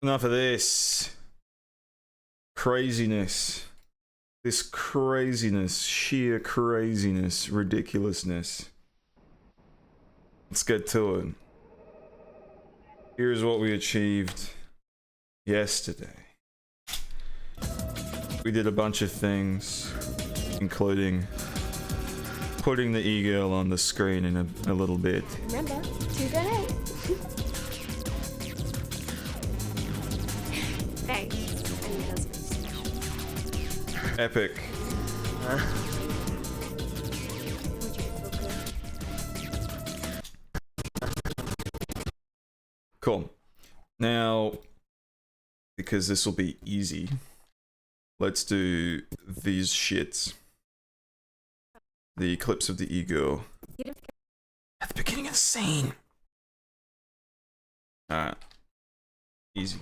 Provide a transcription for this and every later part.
Enough of this craziness. This craziness, sheer craziness, ridiculousness. Let's get to it. Here's what we achieved yesterday. We did a bunch of things, including putting the e-girl on the screen in a little bit. Remember, to donate. Thanks. And husbands. Epic. Cool. Now, because this will be easy, let's do these shits. The clips of the ego at the beginning of the scene. Alright. Easy.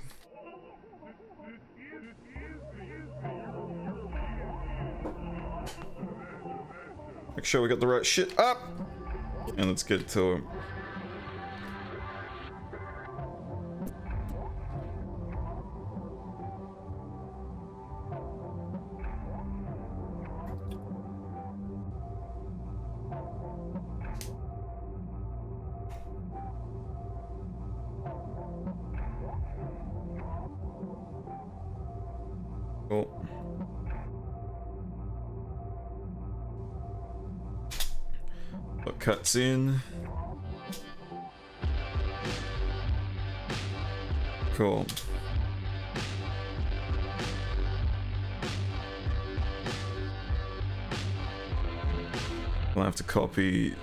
Make sure we got the right shit up. And let's get to it. Cool. What cuts in? Cool. We'll have to copy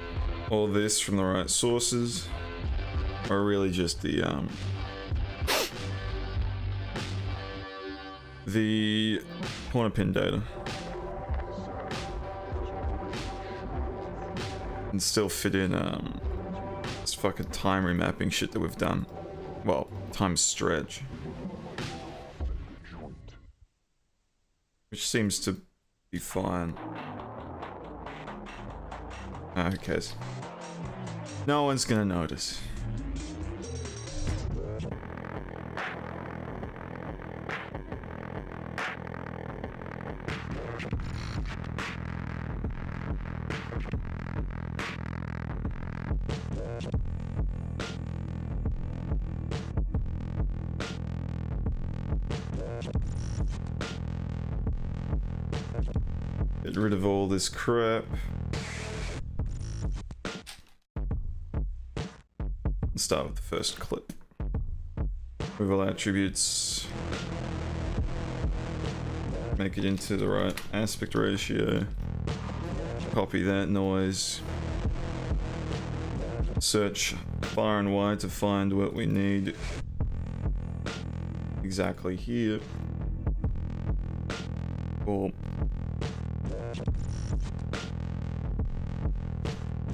all this from the right sources, or really just the corner pin data. And still fit in this fucking time remapping shit that we've done. Well, time stretch. Which seems to be fine. Ah, who cares? No one's gonna notice. Get rid of all this crap. Let's start with the first clip. Move all attributes. Make it into the right aspect ratio. Copy that noise. Search far and wide to find what we need exactly here. Cool.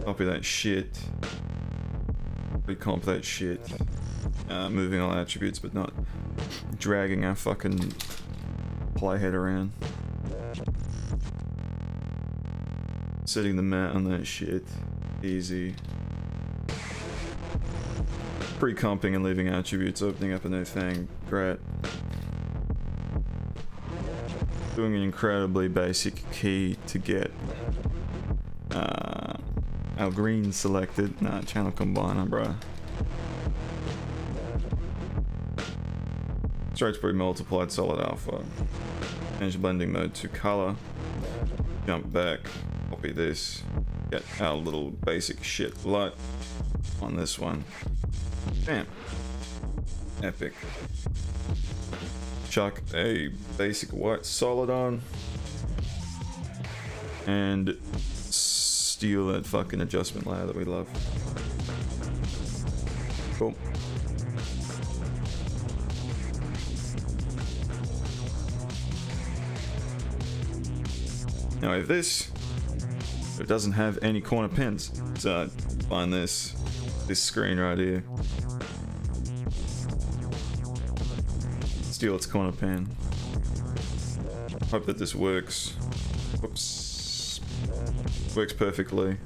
Copy that shit. Recomp that shit. Moving all attributes but not dragging our fucking playhead around. Setting the mat on that shit. Easy. Pre-comping and leaving attributes, opening up a new thing. Great. Doing an incredibly basic key to get our green selected. Nah, channel combiner, bruh. Straight to pre-multiplied solid alpha. Change blending mode to color. Jump back. Copy this. Get our little basic shit light on this one. Bam. Epic. Chuck a basic white solid on. And steal that fucking adjustment layer that we love. Cool. Now if this, it doesn't have any corner pins, so find this screen right here. Steal its corner pin. Hope that this works. Whoops. Works perfectly.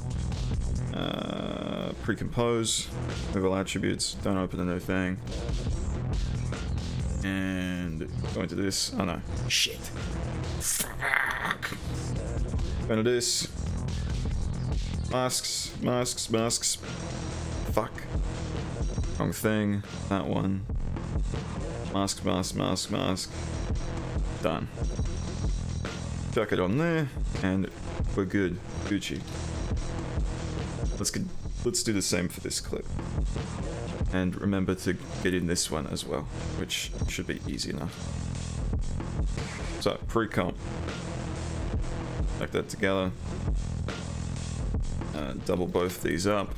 Pre-compose. Move all attributes. Don't open a new thing. And go into this. Oh no. Shit. Fuck. Go into this. Masks, masks, masks. Fuck. Wrong thing. That one. Mask, mask, mask, mask. Done. Chuck it on there, and we're good. Gucci. Let's do the same for this clip. And remember to get in this one as well, which should be easy enough. So, pre-comp. Back that together. Double both these up,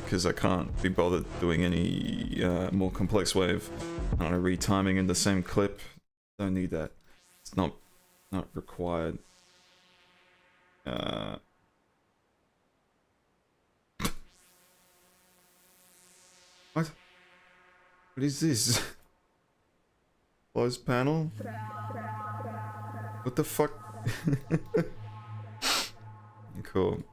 because I can't be bothered doing any more complex way of, I don't know, retiming in the same clip. Don't need that. It's not required. What? What is this? Closed panel? What the fuck? Cool.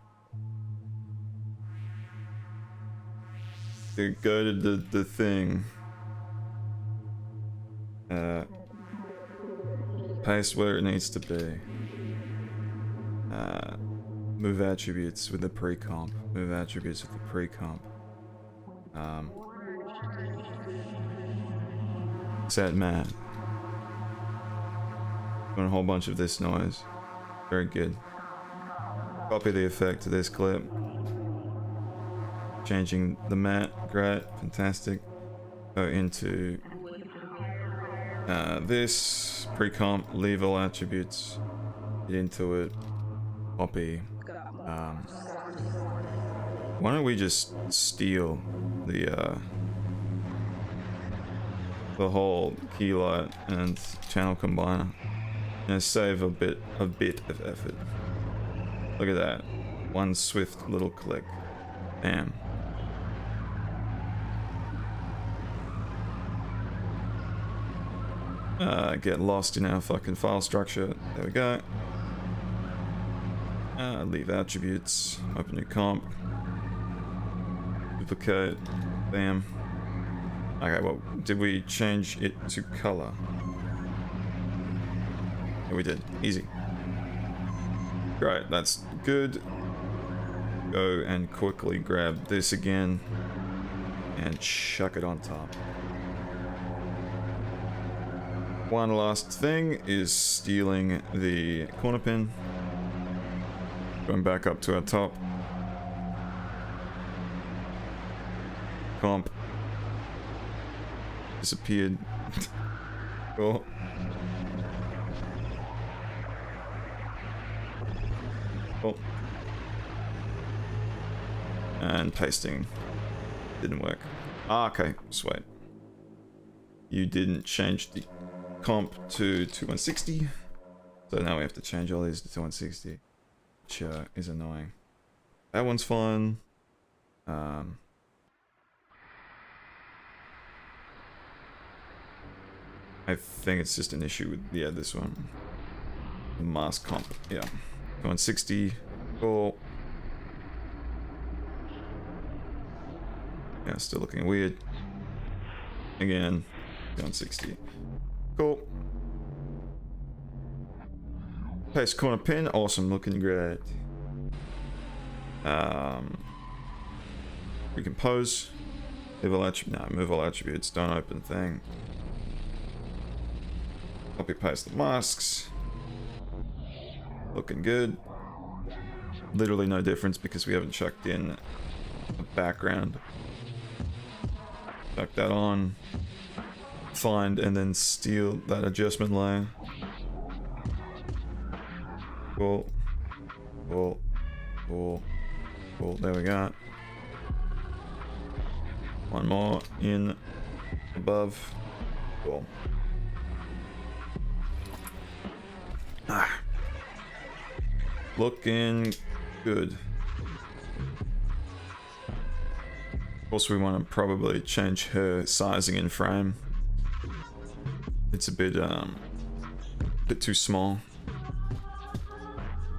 Go to the thing. Paste where it needs to be. Move attributes with the pre-comp. Move attributes with the pre-comp. Set matte. Doing a whole bunch of this noise. Very good. Copy the effect to this clip. Changing the matte. Great. Fantastic. Go into this. Pre-comp. Leave all attributes. Get into it. Copy. Why don't we just steal the whole key light and channel combiner and save a bit of effort. Look at that. One swift little click. Bam. Get lost in our fucking file structure. There we go. Leave attributes. Open new comp. Duplicate. Bam. Okay, well, did we change it to color? Yeah, we did. Easy. Great, that's good. Go and quickly grab this again and chuck it on top. One last thing is stealing the corner pin. Going back up to our top. Comp. Disappeared. Cool. Cool. And pasting. Didn't work. Ah, okay. Sweet. You didn't change the comp to 160. So now we have to change all these to 160. Which is annoying. That one's fine. I think it's just an issue with, yeah, this one. The mask comp, yeah. 160, cool. Yeah, still looking weird. Again, 160. Cool. Paste corner pin, awesome, looking great. Recompose. Move all attributes, don't open thing. Copy paste the masks. Looking good. Literally no difference because we haven't chucked in a background. Chuck that on. Find and then steal that adjustment layer. Cool. Cool. Cool. Cool. There we go. One more in above. Cool. Looking good. Also, we want to probably change her sizing in frame. It's a bit too small.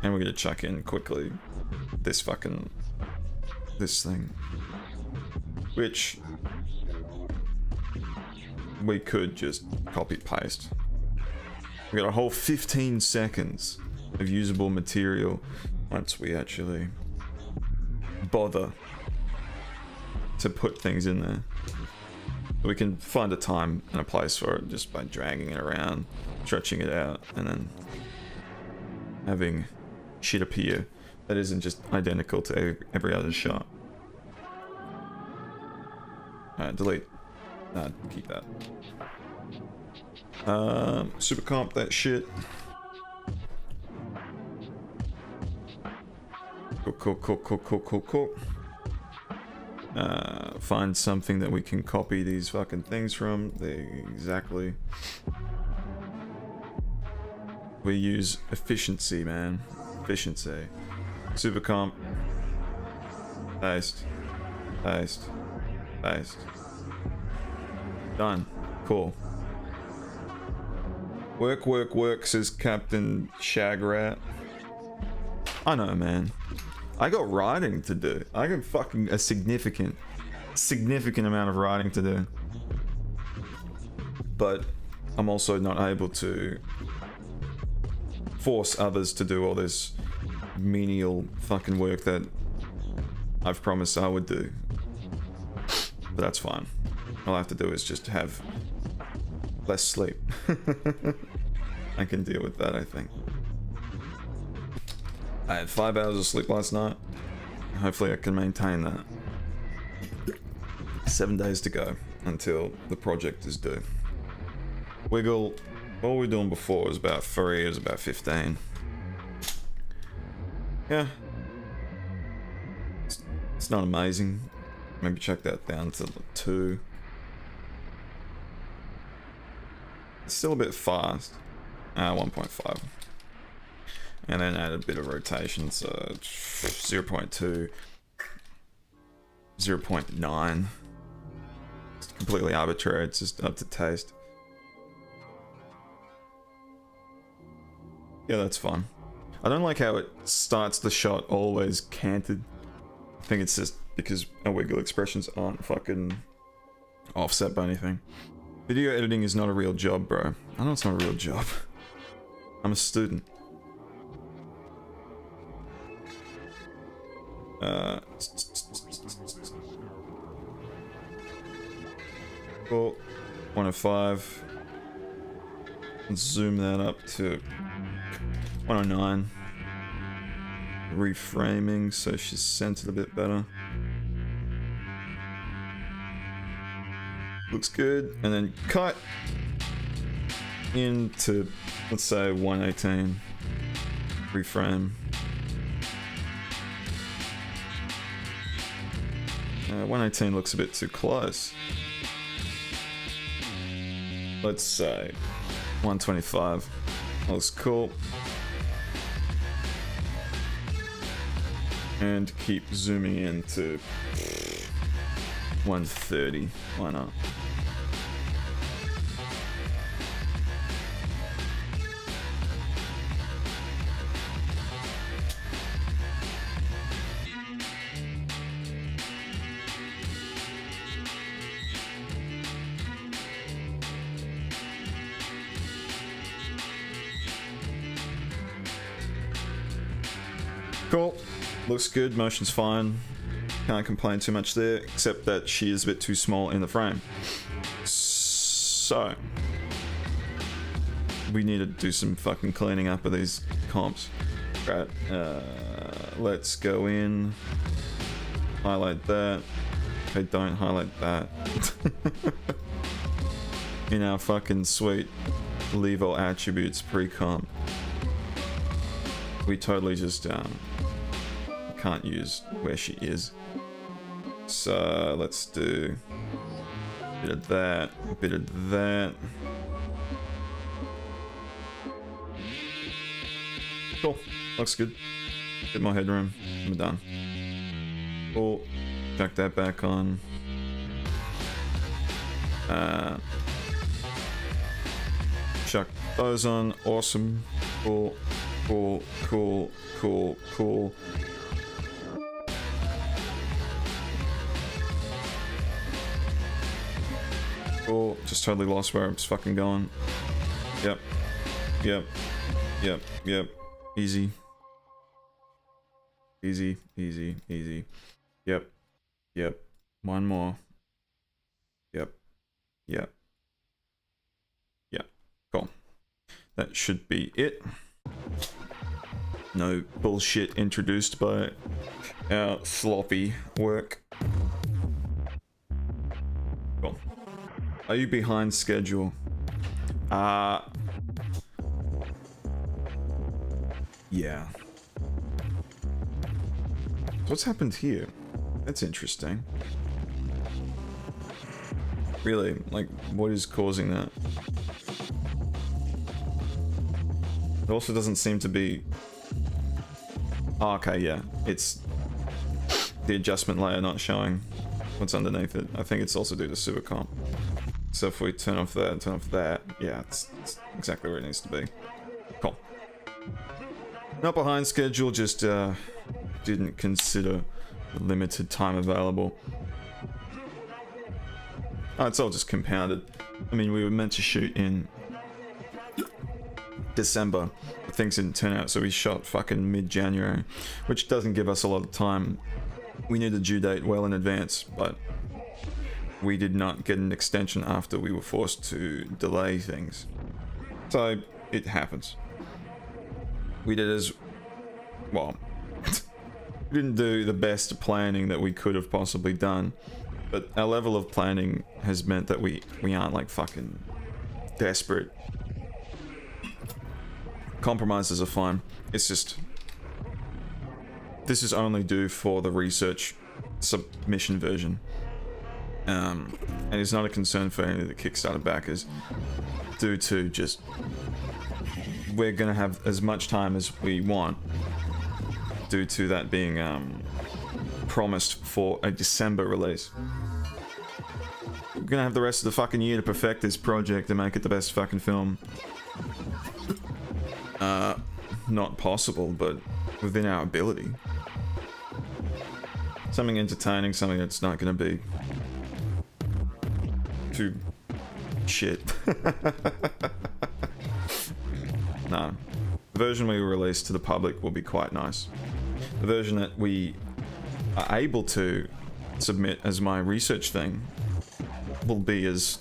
And we're gonna chuck in quickly this thing, which we could just copy paste. We got a whole 15 seconds of usable material once we actually bother to put things in there. We can find a time and a place for it just by dragging it around, stretching it out, and then having shit appear that isn't just identical to every other shot. Alright, delete. Nah, keep that. Super comp that shit. Cool. Find something that we can copy these fucking things from. Exactly. We use efficiency, man. Efficiency. Super comp. Paste. Done. Cool. Work, says Captain Shagrat. I know, man. I got writing to do. I got fucking a significant amount of writing to do. But I'm also not able to force others to do all this menial fucking work that I've promised I would do. But that's fine. All I have to do is just have less sleep. I can deal with that, I think. I had 5 hours of sleep last night. Hopefully I can maintain that. 7 days to go until the project is due. Wiggle, what we were doing before was about 3, it was about 15. Yeah. It's not amazing. Maybe check that down to 2. It's still a bit fast. 1.5. And then add a bit of rotation, so 0.2, 0.9. It's completely arbitrary, it's just up to taste. Yeah, that's fine. I don't like how it starts the shot always canted. I think it's just because our wiggle expressions aren't fucking offset by anything. Video editing is not a real job, bro. I know it's not a real job. I'm a student. Cool. 105. Let's zoom that up to 109. Reframing so she's centered a bit better. Looks good. And then cut into, let's say, 118. Reframe. 118 looks a bit too close. Let's say 125. Looks cool. And keep zooming in to 130. Why not? Cool. Looks good, motion's fine. Can't complain too much there, except that she is a bit too small in the frame. So we need to do some fucking cleaning up of these comps. Right, let's go in, highlight that. Okay, don't highlight that. In our fucking sweet leave all attributes pre-comp, we totally just can't use where she is. So let's do a bit of that, a bit of that. Cool, looks good. Bit more headroom, we're done. Cool, chuck that back on. Chuck those on, awesome. Cool, cool, cool, cool, cool. Cool. Just totally lost where it's fucking going. Yep. Yep. Yep. Yep. Easy. Easy. Easy. Easy. Yep. Yep. One more. Yep. Yep. Yep. Cool. That should be it. No bullshit introduced by our sloppy work. Cool. Are you behind schedule? Yeah. What's happened here? That's interesting. Really, like, what is causing that? It also doesn't seem to be... Oh, okay, yeah. It's the adjustment layer not showing what's underneath it. I think it's also due to super comp. So if we turn off that and turn off that, yeah, it's exactly where it needs to be. Cool. Not behind schedule, just didn't consider the limited time available. Oh, it's all just compounded. I mean, we were meant to shoot in December, but things didn't turn out, so we shot fucking mid-January, which doesn't give us a lot of time. We knew the due date well in advance, but we did not get an extension after we were forced to delay things. So, it happens. We did as... well, we didn't do the best planning that we could have possibly done, but our level of planning has meant that we aren't like fucking desperate. Compromises are fine. It's just... this is only due for the research submission version. And it's not a concern for any of the Kickstarter backers, due to just... we're gonna have as much time as we want, due to that being promised for a December release. We're gonna have the rest of the fucking year to perfect this project and make it the best fucking film. Not possible, but within our ability. Something entertaining, something that's not gonna be too shit. No. The version we release to the public will be quite nice. The version that we are able to submit as my research thing will be as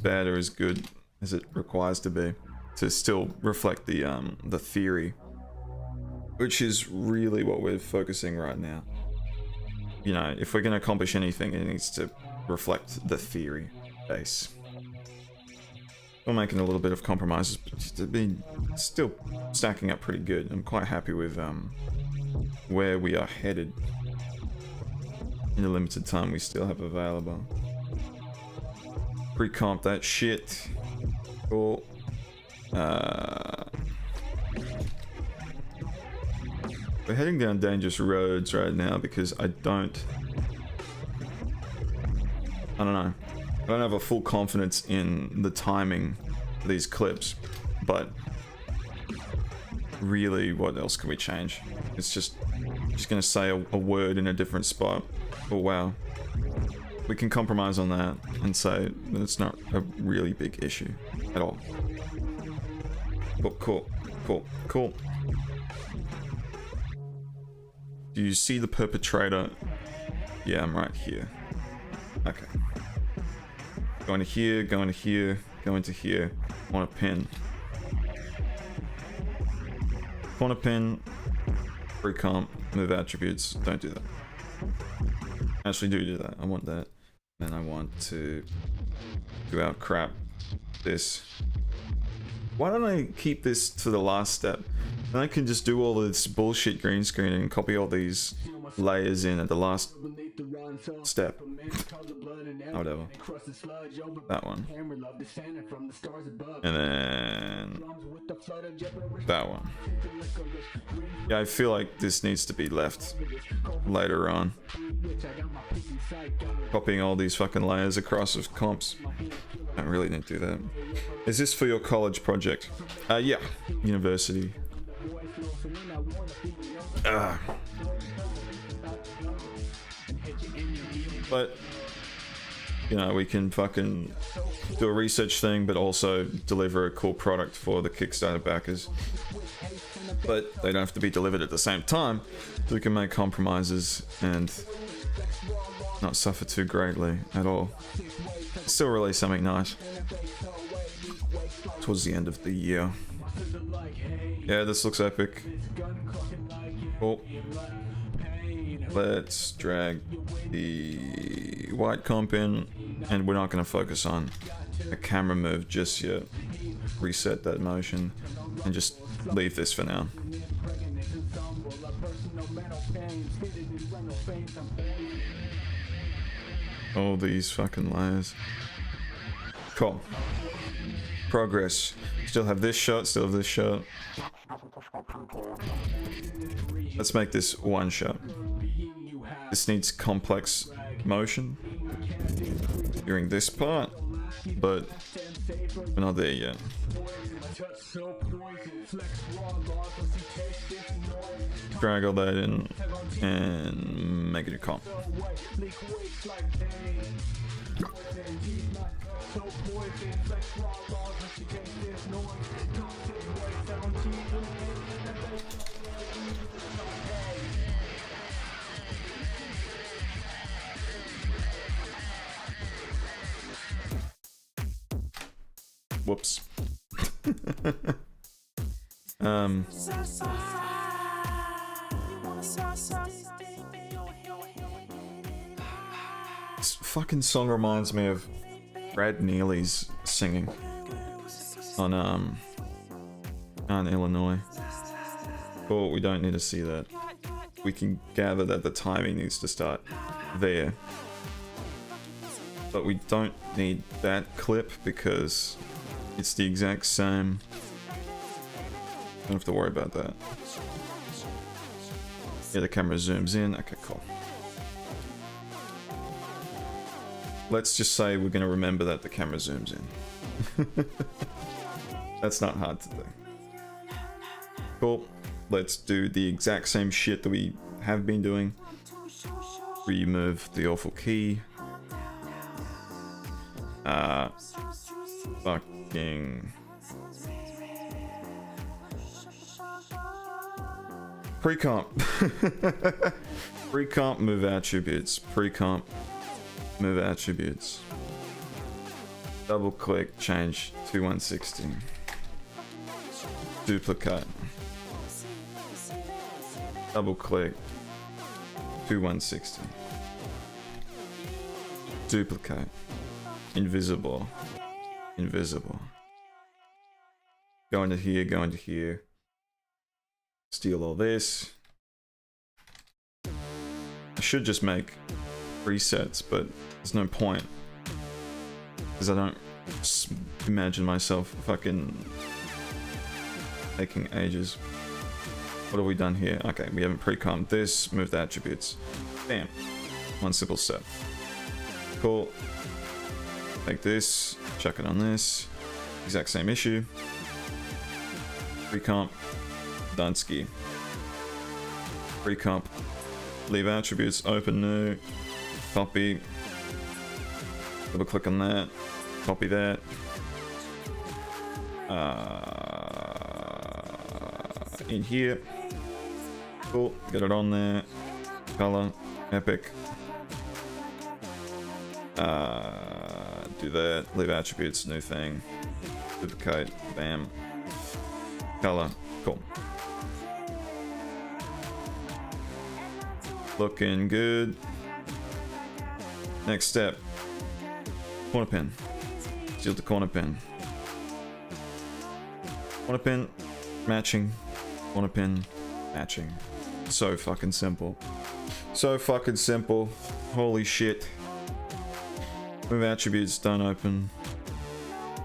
bad or as good as it requires to be, to still reflect the theory, which is really what we're focusing right now. You know, if we're going to accomplish anything, it needs to reflect the theory base. We're making a little bit of compromises, but it's been still stacking up pretty good. I'm quite happy with where we are headed in the limited time we still have available. Pre-comp that shit. Cool. We're heading down dangerous roads right now because I don't know. I don't have a full confidence in the timing of these clips, but really, what else can we change? It's just gonna say a word in a different spot. Oh wow. We can compromise on that and say that it's not a really big issue at all. Cool. Do you see the perpetrator? Yeah, I'm right here. Okay. Going to here, going to here, going to here. Want a pin. Want a pin. Pre-comp, move attributes. Don't do that. Actually do that. I want that. And I want to do our crap. This. Why don't I keep this to the last step? Then I can just do all this bullshit green screen and copy all these layers in at the last step. Whatever. That one. And then that one. Yeah, I feel like this needs to be left later on. Copying all these fucking layers across of comps. I really didn't do that. Is this for your college project? Yeah. University. But you know, we can fucking do a research thing, but also deliver a cool product for the Kickstarter backers. But they don't have to be delivered at the same time, so we can make compromises and not suffer too greatly at all. Still release something nice towards the end of the year. Yeah, this looks epic. Cool. Let's drag the white comp in, and we're not going to focus on a camera move just yet. Reset that motion and just leave this for now. All these fucking layers. Cool. Progress. Still have this shot, still have this shot. Let's make this one shot. This needs complex motion during this part, but we're not there yet. Drag all that in and make it a comp. Whoops. This fucking song reminds me of Brad Neely's singing on Illinois. Cool, we don't need to see that. We can gather that the timing needs to start there. But we don't need that clip because it's the exact same. Don't have to worry about that. Yeah, the camera zooms in. Okay, cool. Let's just say we're gonna remember that the camera zooms in. That's not hard to do. Cool. Let's do the exact same shit that we have been doing. Remove the awful key. Fucking pre-comp. Pre-comp move attributes. Pre-comp move attributes. Double click, change to 160. Duplicate. Double click to 160. Duplicate. Invisible. Invisible. Go into here, go into here. Steal all this. I should just make presets, but there's no point. Because I don't imagine myself fucking taking ages. What have we done here? Okay, we haven't pre-comped this. Move the attributes. Bam. One simple step. Cool. Take this, chuck it on this. Exact same issue. Pre-comp. Dunsky. Pre-comp. Leave attributes. Open new. Copy. Double click on that. Copy that. In here. Cool. Get it on there. Color. Epic. Do that. Leave attributes. New thing. Duplicate. Bam. Color. Cool. Looking good. Next step. Corner pin. Steal the corner pin. Corner pin. Matching. Corner pin. Matching. So fucking simple. So fucking simple. Holy shit. Move attributes, don't open.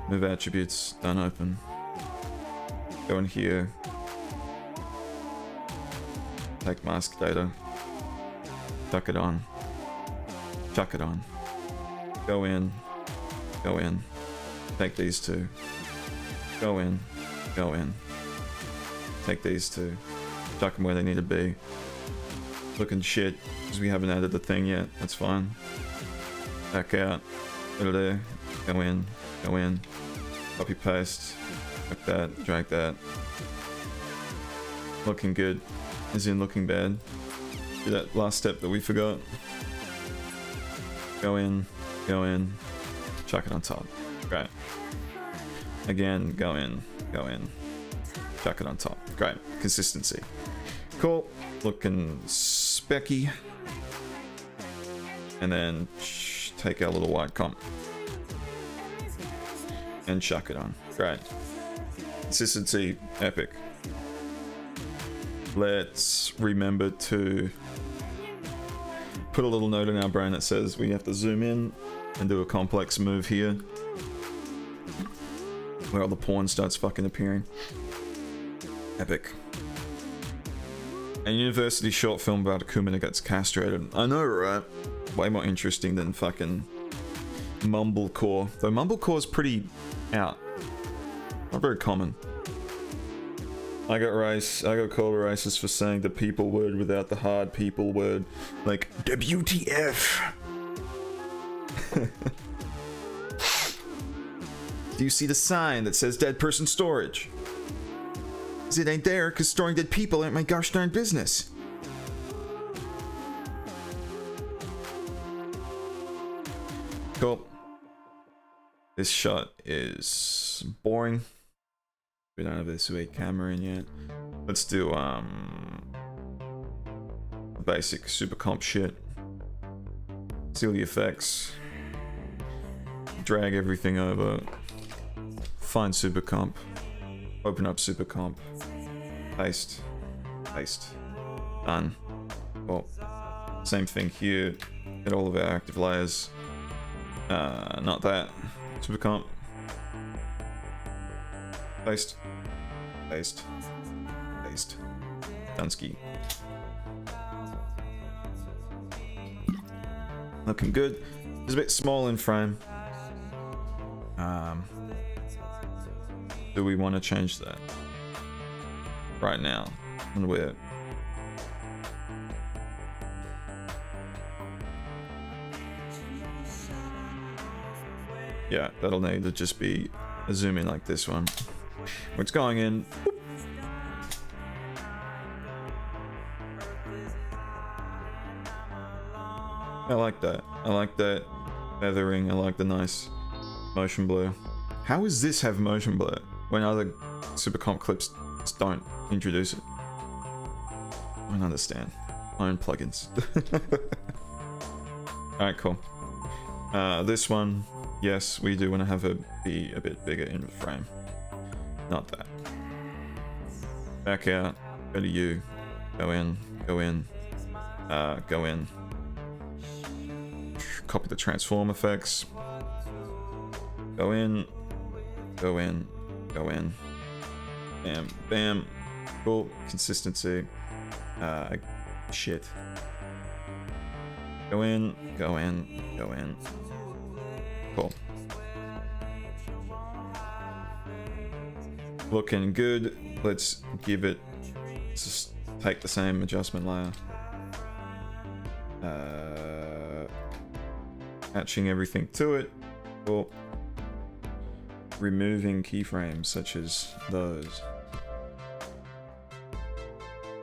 Move attributes, don't open. Go in here. Take mask data. Chuck it on. Chuck it on. Go in. Go in. Take these two. Go in. Go in. Take these two. Chuck them where they need to be. Looking shit, because we haven't added the thing yet. That's fine. Back out. Go there, go in, copy paste, like that, drag that. Looking good, as in looking bad. Do that last step that we forgot. Go in, chuck it on top. Great. Again, go in, chuck it on top. Great, consistency. Cool, looking specky. And then take our little white comp and chuck it on. Great. Consistency, epic. Let's remember to put a little note in our brain that says we have to zoom in and do a complex move here where all the porn starts fucking appearing. Epic. A university short film about a Kumina that gets castrated. I know, right? Way more interesting than fucking mumblecore. Though mumblecore is pretty out. Not very common. I got called racist for saying the people word without the hard people word. Like, WTF! Do you see the sign that says dead person storage? 'Cause it ain't there, 'cause storing dead people ain't my gosh darn business. Cool. This shot is boring. We don't have this sweet camera in yet. Let's do basic super comp shit. Seal the effects. Drag everything over. Find super comp. Open up super comp. Paste. Done. Well, same thing here. Get all of our active layers. Not that. Super comp. Paste. Dunsky. Looking good. It's a bit small in frame. Do we want to change that right now? And we're yeah, that'll need to just be a zoom in like this one. Where it's going in. Whoop. I like that. I like that feathering. I like the nice motion blur. How does this have motion blur when other super comp clips just don't introduce it? I don't understand. My own plugins. Alright, cool. This one, yes, we do want to have it be a bit bigger in the frame. Not that. Back out. Go to you. Go in. Go in. Copy the transform effects. Go in. Bam, bam. Cool. Consistency. Shit. Go in. Cool. Looking good. Let's give it. Let's just take the same adjustment layer. Attaching everything to it. Cool. Removing keyframes such as those.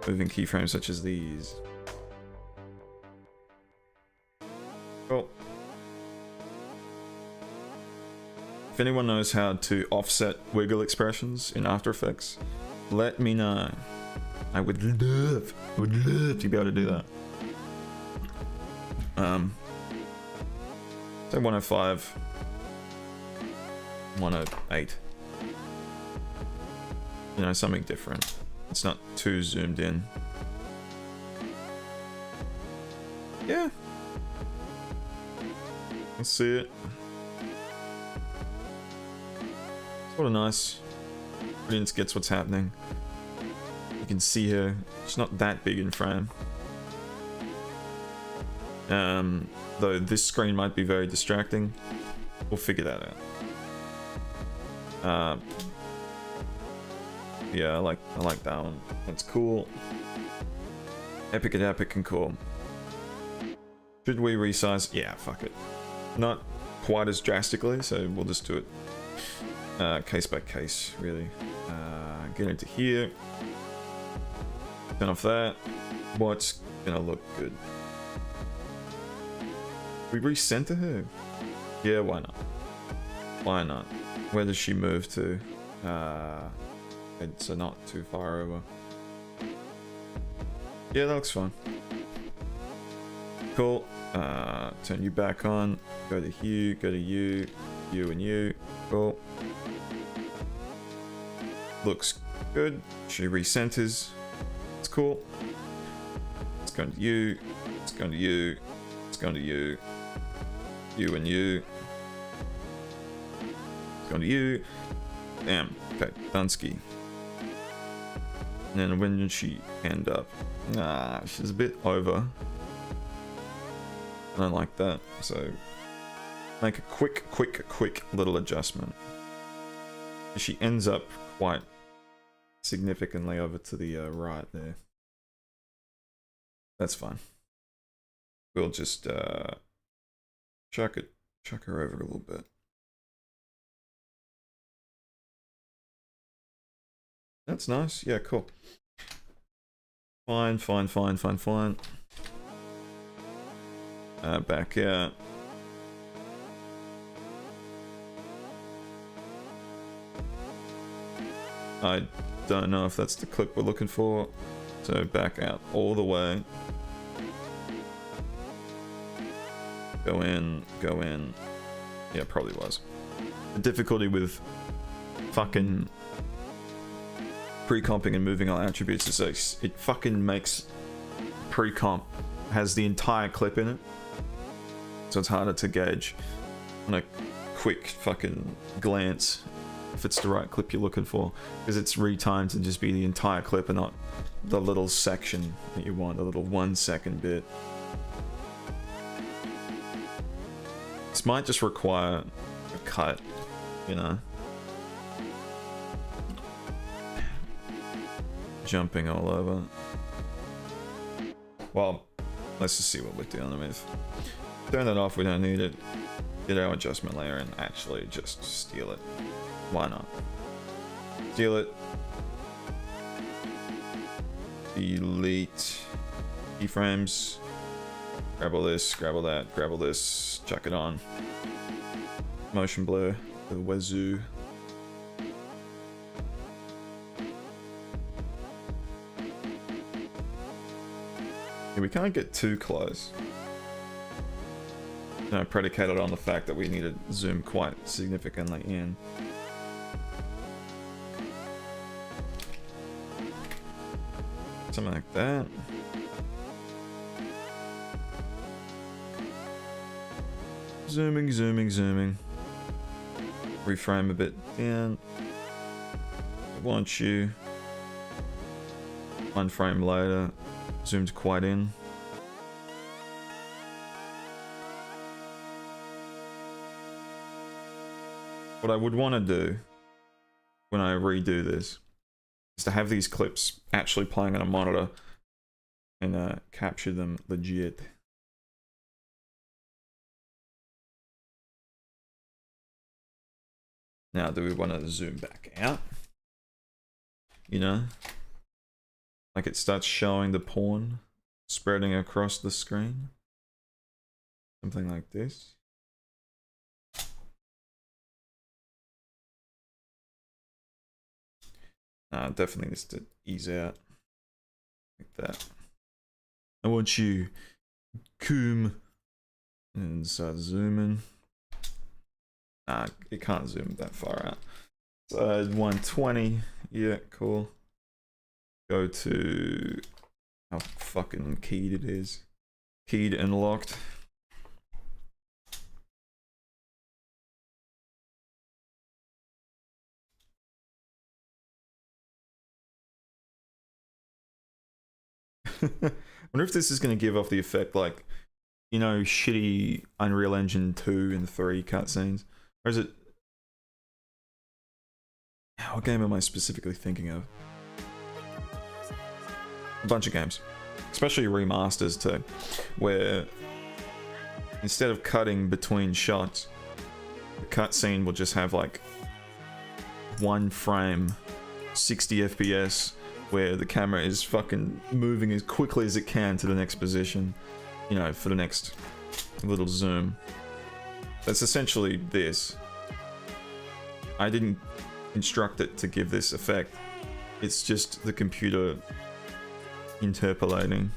Moving keyframes such as these. Cool. If anyone knows how to offset wiggle expressions in After Effects, let me know. I would love to be able to do that. So 105, 108. You know, something different. It's not too zoomed in. Yeah. Let's see it. Sort of nice. Audience gets what's happening. You can see her. She's not that big in frame. Though this screen might be very distracting. We'll figure that out. Yeah, I like that one. That's cool. Epic and cool. Should we resize? Yeah, fuck it. Not quite as drastically, so we'll just do it case by case, really. Get into here. Turn off that. What's gonna look good? We recenter her? Yeah, why not? Why not? Where does she move to? So not too far over. Yeah, that looks fine. Cool. Turn you back on. Go to Hue, go to you, you and you. Cool. Looks good. She recenters. It's cool. It's going to you. It's going to you. It's going to you. You and you. It's going to you. Damn. Okay, Dunsky. And then when did she end up? She's a bit over. I don't like that, so make a quick little adjustment. She ends up quite significantly over to the right there. That's fine. We'll just chuck her over a little bit. That's nice. Yeah, cool. Fine. Back out. I don't know if that's the clip we're looking for. So back out all the way. Go in. Yeah, probably was. The difficulty with fucking pre-comping and moving our attributes is like, it fucking makes pre-comp has the entire clip in it. So it's harder to gauge on a quick fucking glance if it's the right clip you're looking for, because it's retimed to just be the entire clip and not the little section that you want, the little 1 second bit. This might just require a cut, you know? Jumping all over. Well, let's just see what we're dealing with. Turn that off, we don't need it. Get our adjustment layer and actually just steal it. Why not? Steal it. Delete keyframes. Grab all this, grab all that, grab all this, chuck it on. Motion blur, the wazoo. Yeah, we can't get too close. You know, predicated on the fact that we need to zoom quite significantly in. Something like that. Zooming. Reframe a bit down. I want you. 1 frame later. Zoomed quite in. What I would want to do when I redo this is to have these clips actually playing on a monitor and capture them legit. Now, do we want to zoom back out? You know? Like it starts showing the porn spreading across the screen. Something like this. Definitely needs to ease out. Like that. I want you coom and start zooming. It can't zoom that far out. So 120. Yeah, cool. Go to how fucking keyed it is. Keyed and locked. I wonder if this is going to give off the effect like, you know, shitty Unreal Engine 2 and 3 cutscenes. Or is it... What game am I specifically thinking of? A bunch of games. Especially remasters too. Where instead of cutting between shots, The cutscene will just have like one frame, 60 FPS, where the camera is fucking moving as quickly as it can to the next position, you know, for the next little zoom. That's essentially this. I didn't instruct it to give this effect. It's just the computer interpolating.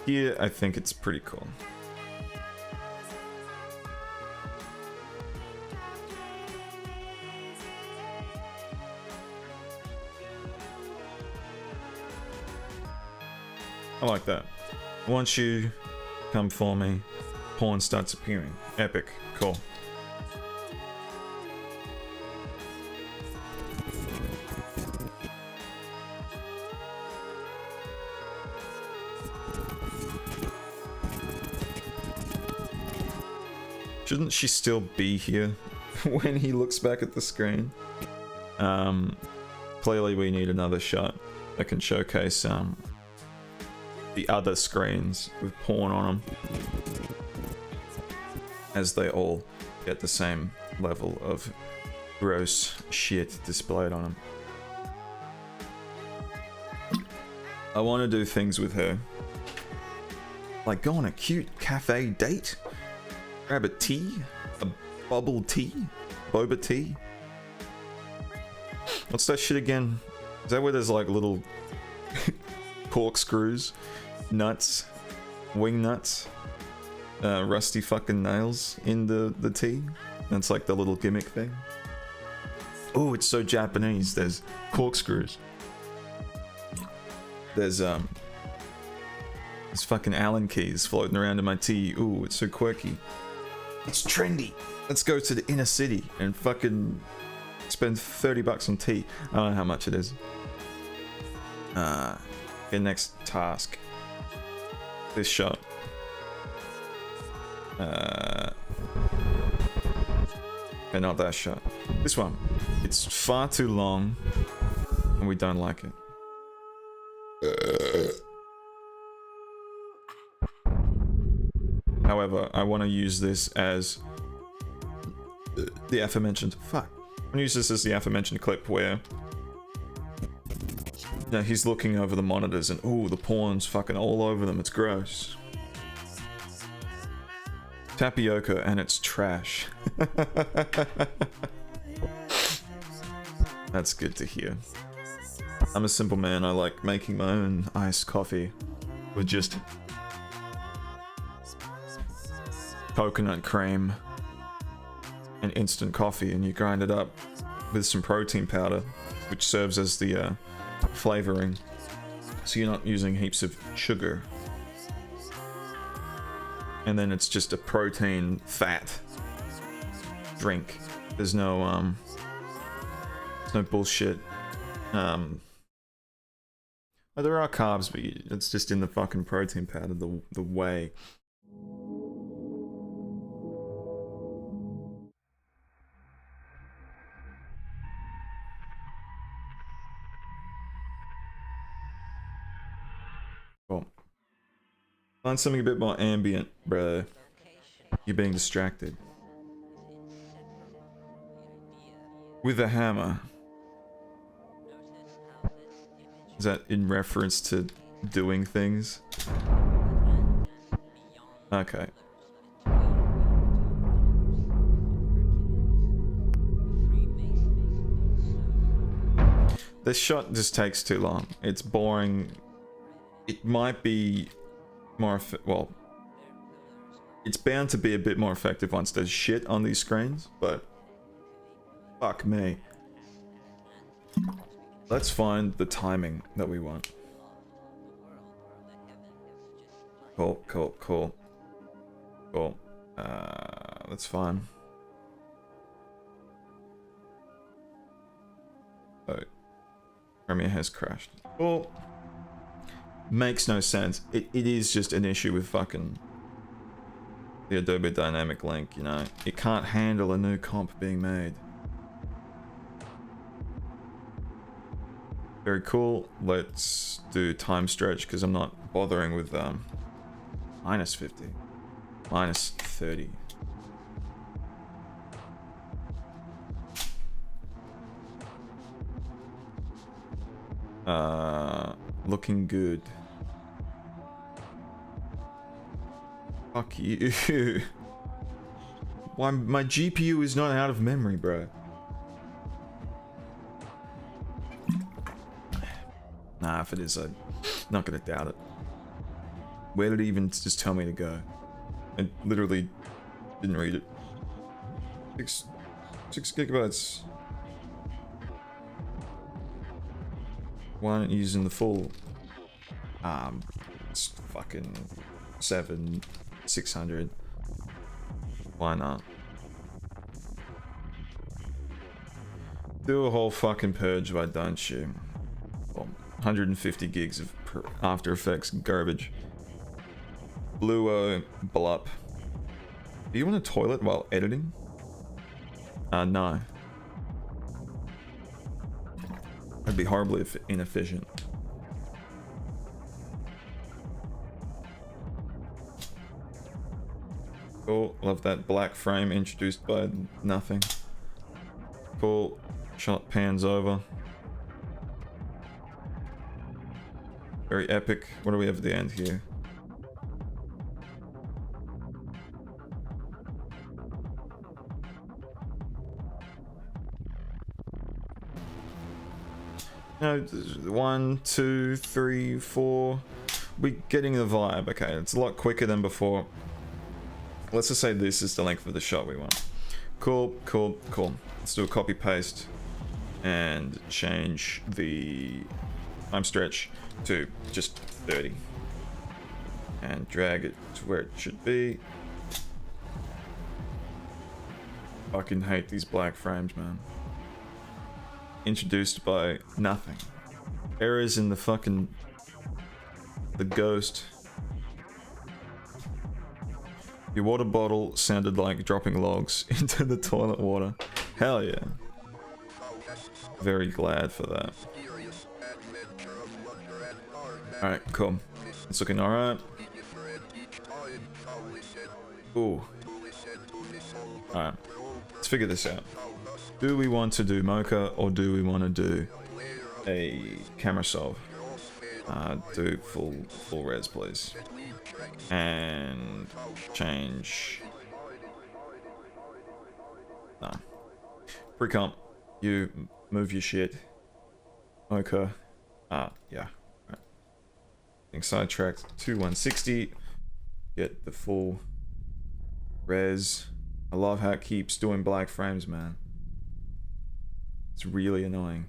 Here, I think it's pretty cool. I like that. Once you come for me, porn starts appearing. Epic. Cool. Shouldn't she still be here when he looks back at the screen? Clearly we need another shot that can showcase the other screens with porn on them, as they all get the same level of gross shit displayed on them. I want to do things with her, like go on a cute cafe date, grab a tea, a bubble tea, boba tea. What's that shit again? Is that where there's like little corkscrews, nuts, wing nuts, rusty fucking nails in the tea? That's like the little gimmick thing. Oh, it's so Japanese. There's corkscrews. There's fucking Allen keys floating around in my tea. Ooh, it's so quirky. It's trendy. Let's go to the inner city and fucking spend 30 bucks on tea. I don't know how much it is. Okay, next task. This shot. Okay, not that shot. This one. It's far too long, and we don't like it. However, I want to use this as the aforementioned. Fuck. I want to use this as the aforementioned clip where, you know, he's looking over the monitors and ooh, the porn's fucking all over them. It's gross. Tapioca and it's trash. That's good to hear. I'm a simple man. I like making my own iced coffee with just coconut cream and instant coffee, and you grind it up with some protein powder, which serves as the flavoring, so you're not using heaps of sugar. And then it's just a protein fat drink. There's no bullshit. Well, there are carbs, but it's just in the fucking protein powder, the whey. Cool. Find something a bit more ambient, bro. You're being distracted. With a hammer. Is that in reference to doing things? Okay. This shot just takes too long. It's boring. It might be more well, it's bound to be a bit more effective once there's shit on these screens, but fuck me. Let's find the timing that we want. Cool, cool, cool. Cool. That's fine. Oh. Premiere has crashed. Well, makes no sense. It is just an issue with fucking the Adobe Dynamic Link, you know. It can't handle a new comp being made. Very cool. Let's do time stretch because I'm not bothering with minus 50. Minus 30. Looking good. Fuck you. Why my GPU is not out of memory, bro. Nah, if it is, I'm not gonna doubt it. Where did it even just tell me to go? I literally didn't read it. 6 gigabytes. Why aren't you using the full? It's fucking 600. Why not? Do a whole fucking purge, why don't you? Well, 150 gigs of After Effects garbage. Bluo blup. Do you want a toilet while editing? No. That'd be horribly inefficient. Cool, love that black frame introduced by nothing. Cool, shot pans over. Very epic. What do we have at the end here? No, 1, 2, 3, 4. We're getting the vibe. Okay, it's a lot quicker than before. Let's just say this is the length of the shot we want. Cool, cool, cool. Let's do a copy paste and change the time stretch to just 30 and drag it to where it should be. Fucking hate these black frames, man. Introduced by nothing. Errors in the fucking the ghost. Your water bottle sounded like dropping logs into the toilet water. Hell yeah. Very glad for that. Alright, cool. It's looking alright. Ooh. Alright. Let's figure this out. Do we want to do mocha or do we want to do a camera solve? Do full res, please. And change. No. Pre-comp. You move your shit. Mocha. Yeah. Right. Being sidetracked to 160. Get the full res. I love how it keeps doing black frames, man. It's really annoying.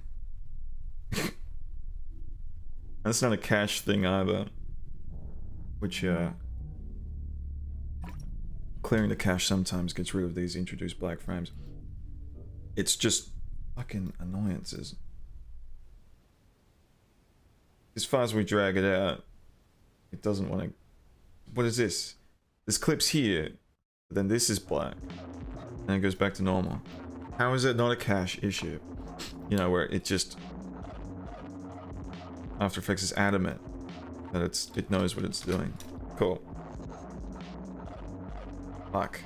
That's not a cache thing either. Which, clearing the cache sometimes gets rid of these introduced black frames. It's just fucking annoyances. As far as we drag it out, it doesn't want to... What is this? This clip's here, but then this is black. And it goes back to normal. How is it not a cache issue? You know, where it just... After Effects is adamant that it knows what it's doing. Cool. Fuck.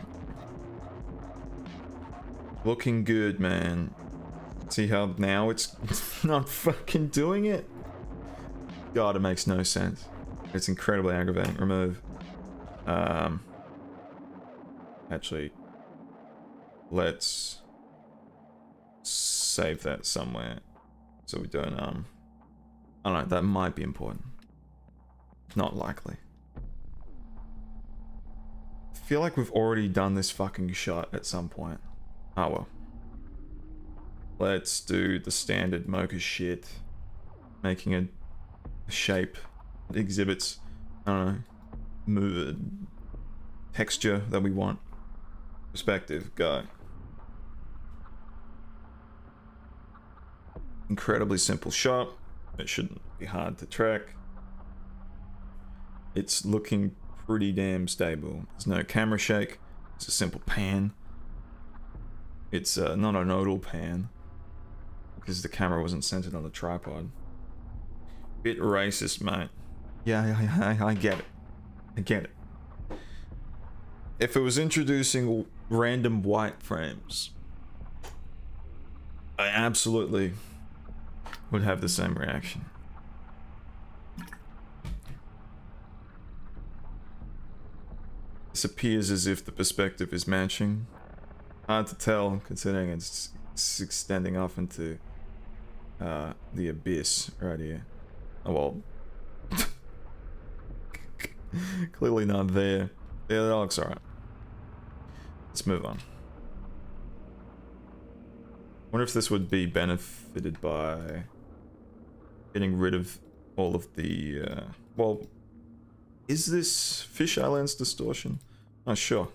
Looking good, man. See how now it's not fucking doing it? God, it makes no sense. It's incredibly aggravating. Remove. Actually, let's save that somewhere. So we don't, I don't know, that might be important. Not likely. I feel like we've already done this fucking shot at some point. Oh well. Let's do the standard mocha shit. Making a shape that exhibits, I don't know, move texture that we want. Perspective, go. Incredibly simple shot. It shouldn't be hard to track. It's looking pretty damn stable. There's no camera shake. It's a simple pan. It's not a nodal pan because the camera wasn't centered on the tripod. Bit racist, mate. Yeah, I get it. I get it. If it was introducing random white frames, I absolutely would have the same reaction. This appears as if the perspective is matching. Hard to tell, considering it's extending off into the abyss right here. Oh well. Clearly not there. Yeah, that looks alright. Let's move on. Wonder if this would be benefited by getting rid of all of the well, is this fisheye lens distortion? Not sure.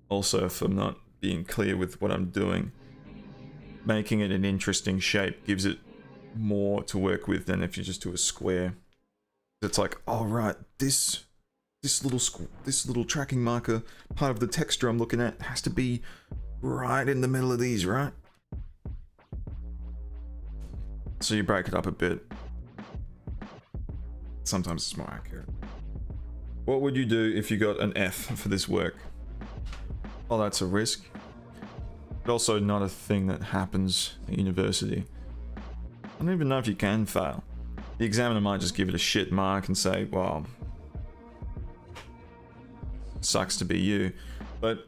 Also, if I'm not being clear with what I'm doing, making it an interesting shape gives it more to work with than if you just do a square. It's like, oh right, this little tracking marker part of the texture I'm looking at has to be right in the middle of these, right? So you break it up a bit. Sometimes it's more accurate. What would you do if you got an F for this work? Well, that's a risk. But also not a thing that happens at university. I don't even know if you can fail. The examiner might just give it a shit mark and say, well, sucks to be you. But,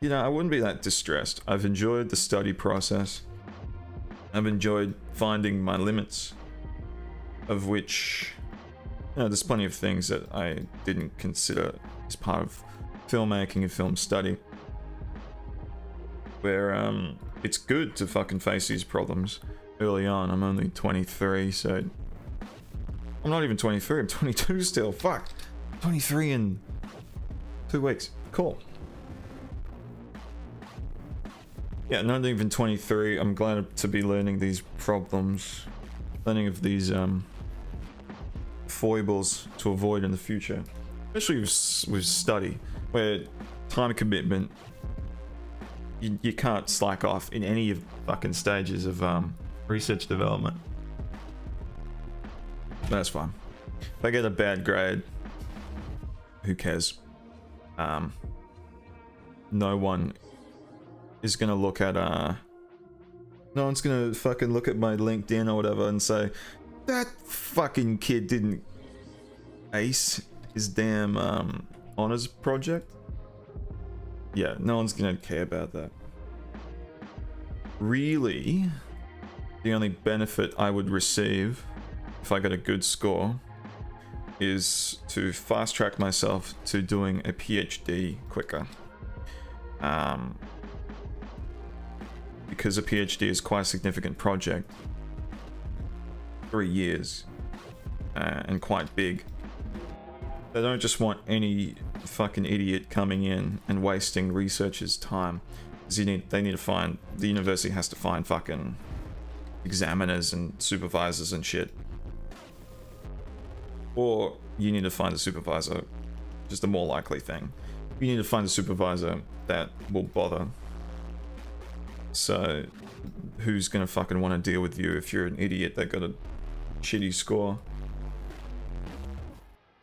you know, I wouldn't be that distressed. I've enjoyed the study process. I've enjoyed finding my limits, of which, you know, there's plenty of things that I didn't consider as part of filmmaking and film study, where it's good to fucking face these problems early on. I'm only 23, so I'm not even 23, I'm 22 still. Fuck, 23 in 2 weeks. Cool. Yeah, not even 23. I'm glad to be learning these problems, learning of these foibles to avoid in the future, especially with study, where time commitment, you can't slack off in any of the fucking stages of research development. That's fine. If I get a bad grade, who cares? No one is gonna look at no one's gonna fucking look at my LinkedIn or whatever and say, that fucking kid didn't ace his damn honors project. Yeah, no one's gonna care about that. Really, the only benefit I would receive if I got a good score is to fast track myself to doing a PhD quicker. Because a PhD is quite a significant project, 3 years, and quite big. They don't just want any fucking idiot coming in and wasting researchers' time. They need to find, the university has to find fucking examiners and supervisors and shit. Or you need to find a supervisor, just a more likely thing. You need to find a supervisor that will bother. So, who's gonna fucking want to deal with you if you're an idiot that got a shitty score?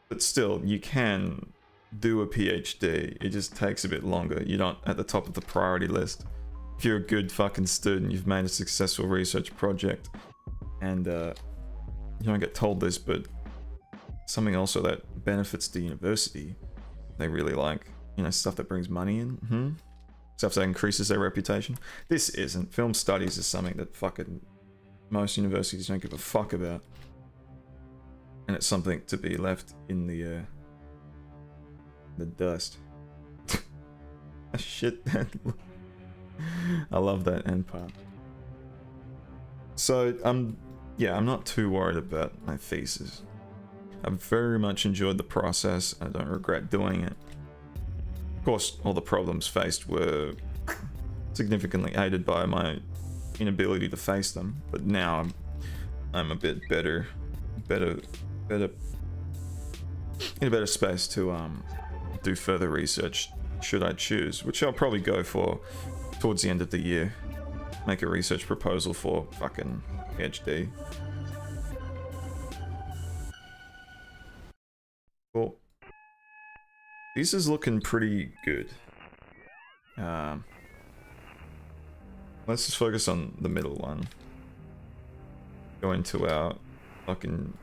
But still, you can do a PhD. It just takes a bit longer. You're not at the top of the priority list. If you're a good fucking student, you've made a successful research project, and you don't get told this, but something also that benefits the university, they really like, you know, stuff that brings money in, stuff that increases their reputation. This isn't. Film studies is something that fucking most universities don't give a fuck about. And it's something to be left in the dust. Shit. I love that end part. So, I'm not too worried about my thesis. I've very much enjoyed the process. I don't regret doing it. Of course, all the problems faced were significantly aided by my inability to face them, but now I'm a bit better in a better space to do further research should I choose, which I'll probably go for towards the end of the year. Make a research proposal for fucking PhD. Cool. This is looking pretty good. Let's just focus on the middle one. Go into our fucking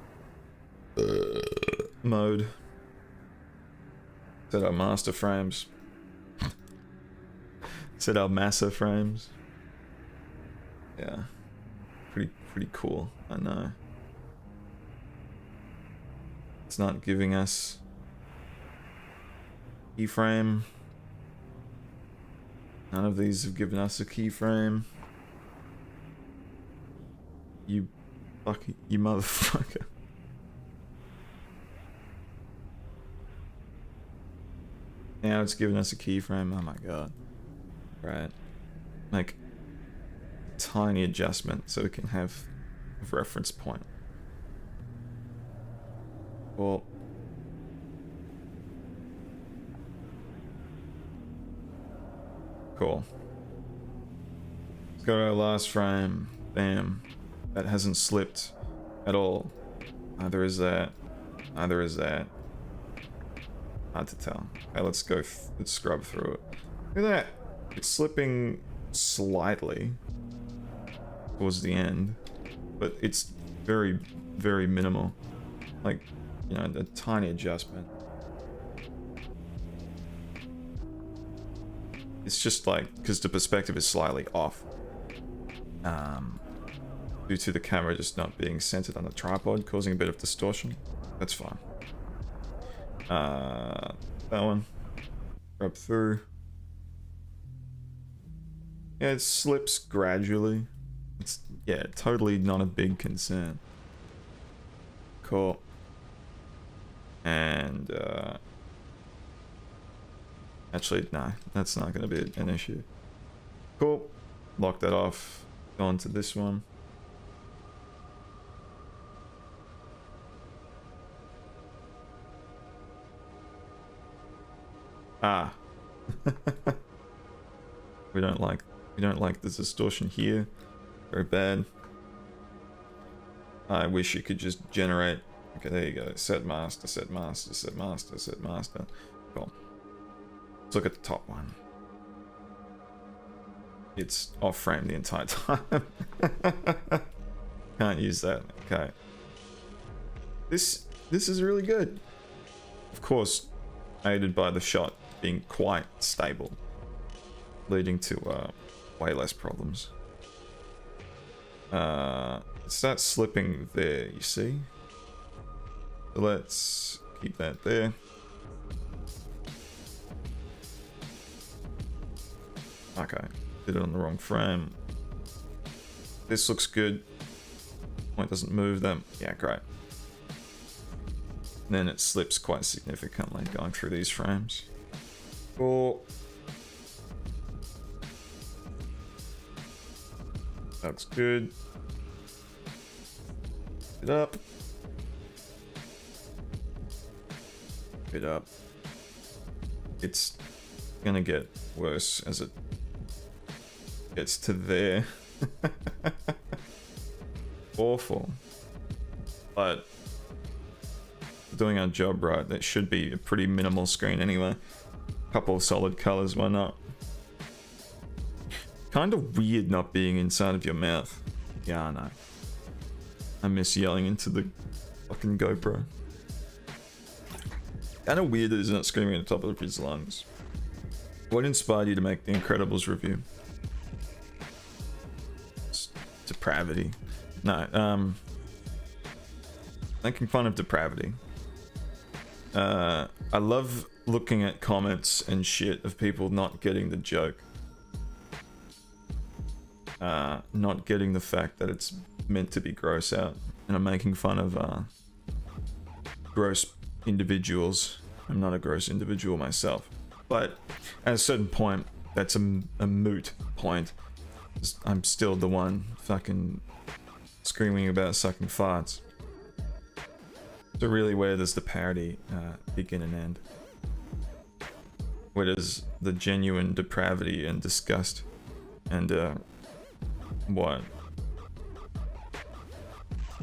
mode. Set our master frames. Set our massa frames. Yeah. Pretty cool, I know. It's not giving us keyframe. None of these have given us a keyframe. You motherfucker. Now it's giving us a keyframe. Oh my god. Right. Like, tiny adjustment so we can have a reference point. Well, cool. Let's go to our last frame. Bam. That hasn't slipped at all. Neither is that. Neither is that. Hard to tell. Okay, let's go. Let's scrub through it. Look at that. It's slipping slightly towards the end, but it's very, very minimal. Like, you know, a tiny adjustment. It's just like, because the perspective is slightly off. Due to the camera just not being centered on the tripod, causing a bit of distortion. That's fine. That one. Rub through. Yeah, it slips gradually. It's, yeah, totally not a big concern. Cool. And, actually, no, that's not going to be an issue. Cool. Lock that off. Go on to this one. Ah. we don't like the distortion here. Very bad. I wish you could just generate. Okay, there you go. Set master, set master, set master, set master. Cool. Let's look at the top one. It's off frame the entire time. Can't use that. Okay. This is really good. Of course, aided by the shot being quite stable, leading to way less problems. It starts slipping there, you see? So let's keep that there. Okay, did it on the wrong frame. This looks good. Point doesn't move them. Yeah, great. Then it slips quite significantly going through these frames. Cool. Looks good. It up. It up. It's gonna get worse as it gets to there. Awful. But doing our job right, that should be a pretty minimal screen anyway. Couple of solid colors, why not? Kind of weird not being inside of your mouth. Yeah, I know. I miss yelling into the fucking GoPro. Kind of weird that he's not screaming at the top of his lungs. What inspired you to make the Incredibles review? It's depravity. No, making fun of depravity. I love looking at comments and shit of people not getting the joke. Not getting the fact that it's meant to be gross out. And I'm making fun of gross individuals. I'm not a gross individual myself. But at a certain point, that's a moot point. I'm still the one fucking screaming about sucking farts. So really, where does the parody begin and end? Where does the genuine depravity and disgust and what?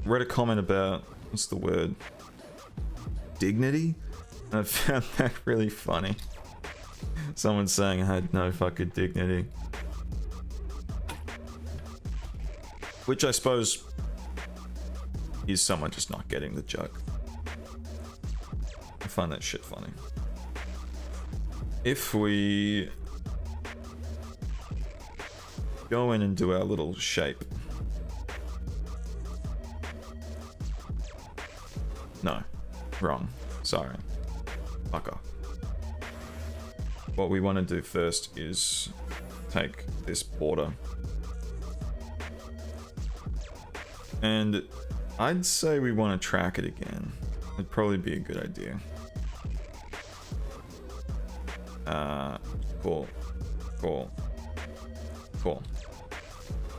Read a comment about, what's the word? Dignity? And I found that really funny. Someone saying I had no fucking dignity. Which I suppose is someone just not getting the joke. I find that shit funny. If we go in and do our little shape. No, wrong. Sorry. Fuck off. What we want to do first is take this border. And I'd say we want to track it again. It'd probably be a good idea. Cool. Cool. Cool.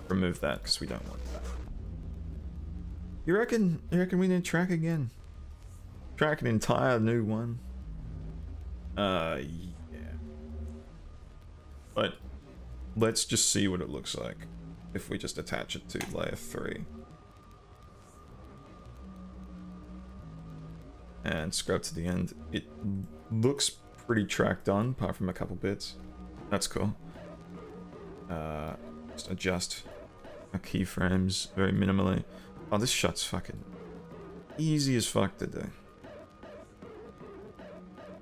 Remove that because we don't want that. You reckon we need to track again? Track an entire new one? Yeah. But let's just see what it looks like if we just attach it to layer 3. And scrub to the end. It looks pretty tracked on, apart from a couple bits. That's cool. Just adjust our keyframes very minimally. Oh, this shot's fucking easy as fuck to do.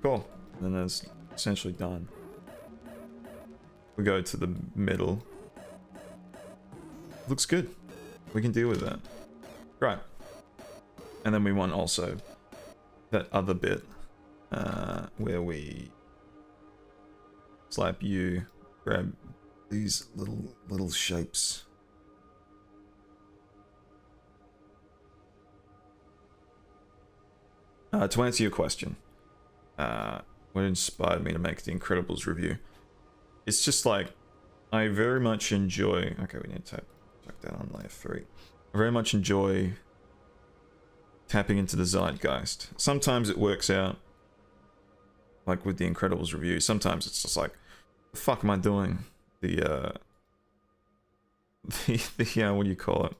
Cool. And then it's essentially done. We go to the middle. Looks good. We can deal with that. Right. And then we want also that other bit where we slap you, grab these little shapes. To answer your question, what inspired me to make the Incredibles review? It's just like, I very much enjoy... Okay, we need to tuck that on layer 3. I very much enjoy tapping into the zeitgeist. Sometimes it works out, like with the Incredibles review. Sometimes it's just like, the fuck am I doing? The what do you call it?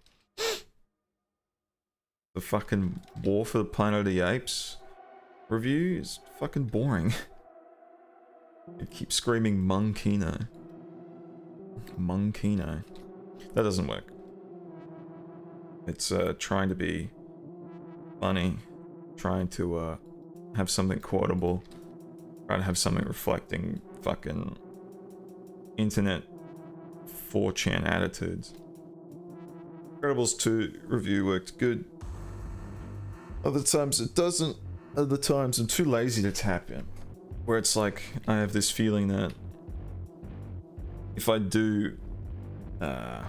The fucking War for the Planet of the Apes review is fucking boring. It keeps screaming Monkino. Monkino. That doesn't work. It's trying to be funny, trying to have something quotable, trying to have something reflecting fucking internet 4chan attitudes. Incredibles 2 review worked good. Other times it doesn't. Other times I'm too lazy to tap in. Where it's like, I have this feeling that if I do a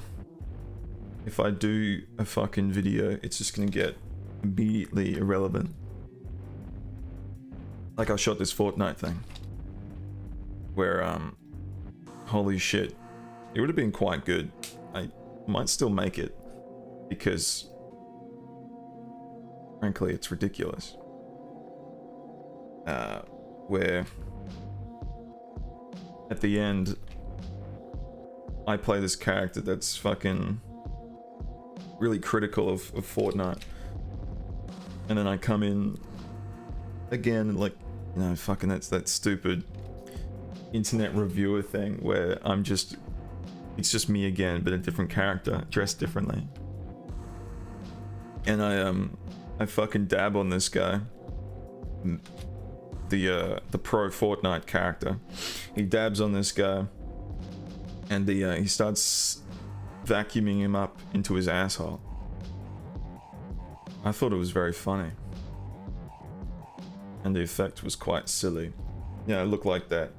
fucking video, it's just gonna get immediately irrelevant. Like I shot this Fortnite thing. Where, holy shit. It would have been quite good. I might still make it. Because, frankly, it's ridiculous. Where at the end I play this character that's fucking really critical of Fortnite, and then I come in again and, like, you know, fucking that's that stupid internet reviewer thing where it's just me again but a different character dressed differently, and I fucking dab on this guy, the pro Fortnite character. He dabs on this guy, and he starts vacuuming him up into his asshole. I thought it was very funny, and the effect was quite silly. Yeah, it looked like that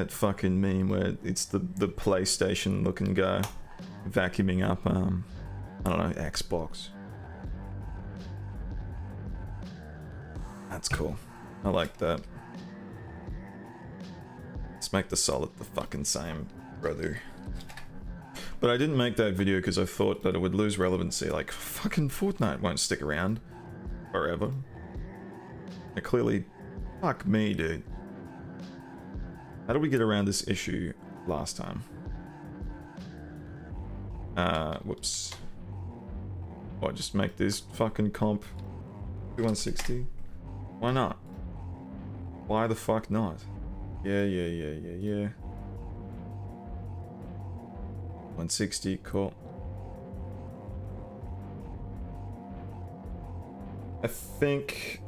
fucking meme where it's the PlayStation looking guy vacuuming up I don't know, Xbox. That's cool. I like that. Let's make the solid the fucking same, brother. But I didn't make that video because I thought that it would lose relevancy. Like, fucking Fortnite won't stick around forever. It clearly... Fuck me, dude. How did we get around this issue last time? Whoops. What, just make this fucking comp 160? Why not? Why the fuck not? Yeah. 160, cool. I think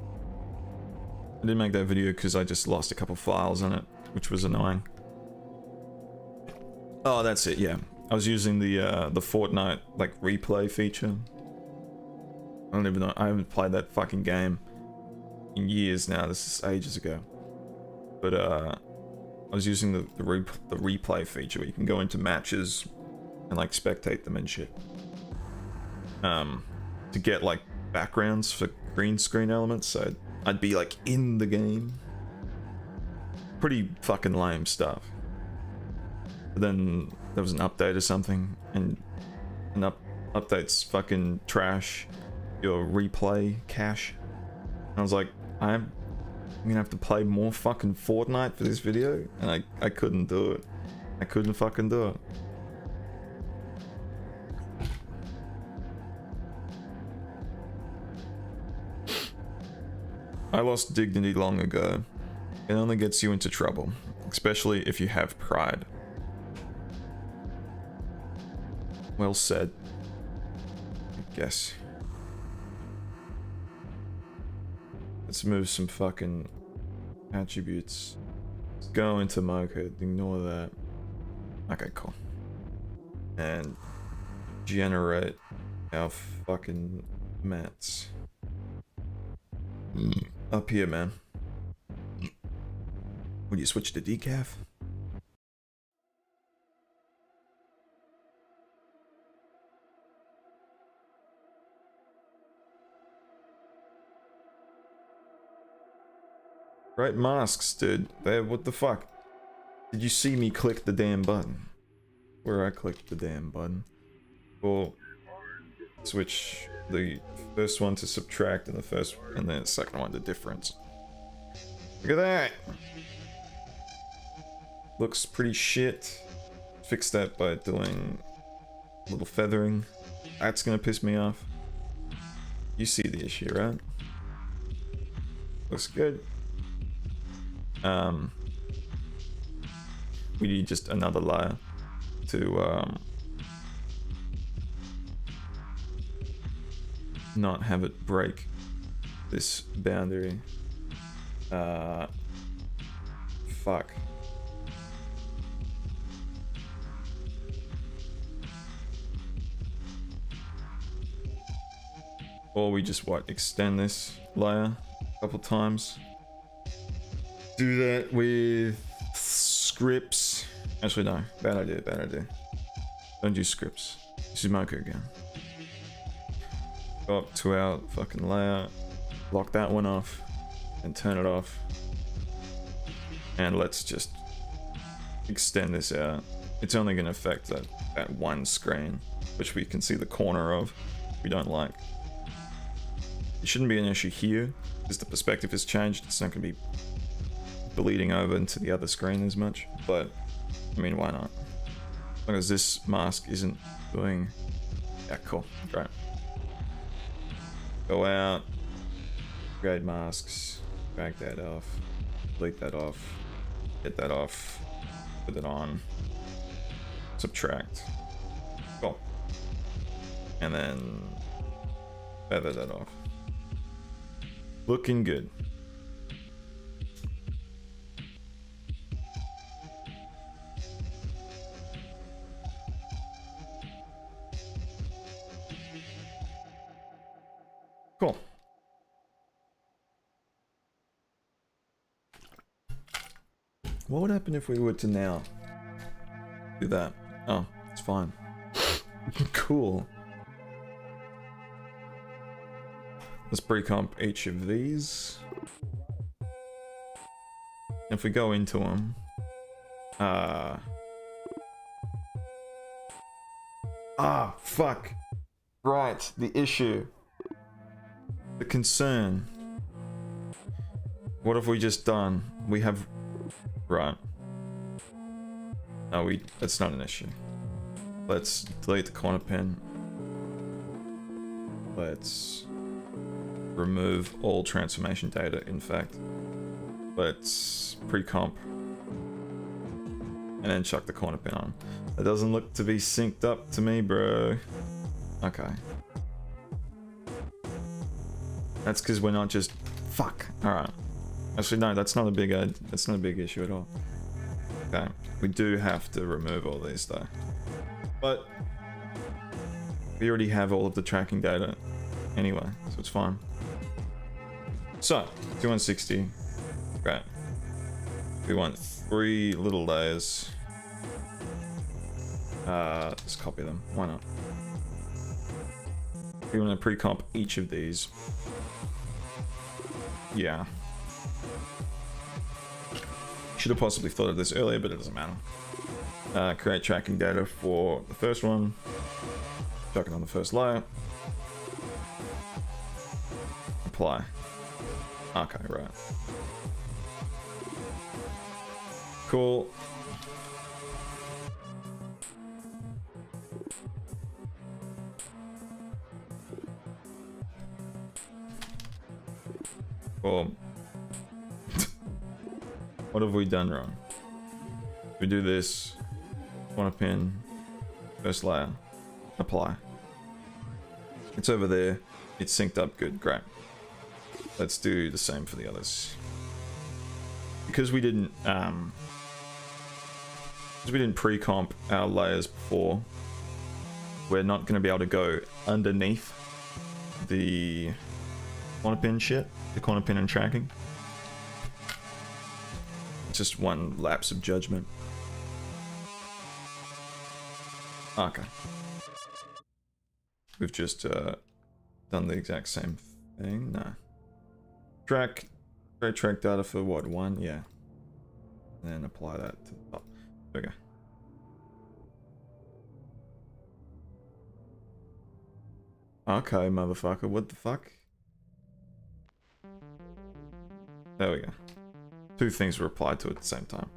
I didn't make that video because I just lost a couple files on it, which was annoying. Oh, that's it. Yeah, I was using the Fortnite like replay feature. I don't even know. I haven't played that fucking game in years now. This is ages ago. But I was using the replay feature where you can go into matches and like spectate them and shit. To get like backgrounds for green screen elements, so I'd be like in the game. Pretty fucking lame stuff. But then there was an update or something, and an update's fucking trash your replay cache. And I was like, I'm gonna have to play more fucking Fortnite for this video, and I couldn't do it. I couldn't fucking do it. I lost dignity long ago. It only gets you into trouble, especially if you have pride. Well said, I guess. Let's move some fucking attributes. Let's go into market, ignore that. Okay, cool. And generate our fucking mats. Up here, man. Would you switch to decaf? Right, masks, dude. What the fuck? Did you see me click the damn button? Where I clicked the damn button? Well, switch the first one to subtract and the second one to difference. Look at that! Looks pretty shit. Fix that by doing a little feathering. That's gonna piss me off. You see the issue, right? Looks good. We need just another layer to not have it break this boundary. Fuck. Or we just extend this layer a couple times. Do that with scripts. Actually, no. Bad idea, bad idea. Don't use scripts. This is Mocha again. Go up to our fucking layer. Lock that one off. And turn it off. And let's just extend this out. It's only going to affect that one screen, which we can see the corner of. We don't like. It shouldn't be an issue here, because the perspective has changed. It's not going to be bleeding over into the other screen as much, but I mean, why not? As long as this mask isn't doing... Yeah, cool, great. Go out, grade masks, drag that off, delete that off, get that off, put it on, subtract, cool, and then feather that off. Looking good. Cool. What would happen if we were to now do that? Oh, it's fine. Cool. Let's pre-comp each of these. If we go into them, fuck. Right, the issue. The concern. What have we just done? We have... Right. No, that's not an issue. Let's delete the corner pin. Let's remove all transformation data, in fact. Let's pre-comp. And then chuck the corner pin on. It doesn't look to be synced up to me, bro. Okay. That's because we're not just... Fuck. Alright. Actually, no, that's not a big issue at all. Okay. We do have to remove all these, though. But... we already have all of the tracking data anyway, so it's fine. So, 2160. Great. We want 3 little layers. Just copy them. Why not? We want to pre-comp each of these. Yeah. Should have possibly thought of this earlier, but it doesn't matter. Create tracking data for the first one. Chuck it on the first layer. Apply. Okay, right. Cool. Cool. What have we done wrong? We do this. Want a pin. First layer. Apply. It's over there. It's synced up good. Great. Let's do the same for the others. Because we didn't pre-comp our layers before, we're not going to be able to go underneath the corner pin shit, the corner pin and tracking. Just one lapse of judgment. Okay. We've just done the exact same thing. No. Create track data for what? 1? Yeah. And then apply that to the top. There we go. Okay, motherfucker. What the fuck? There we go. 2 things were applied to at the same time.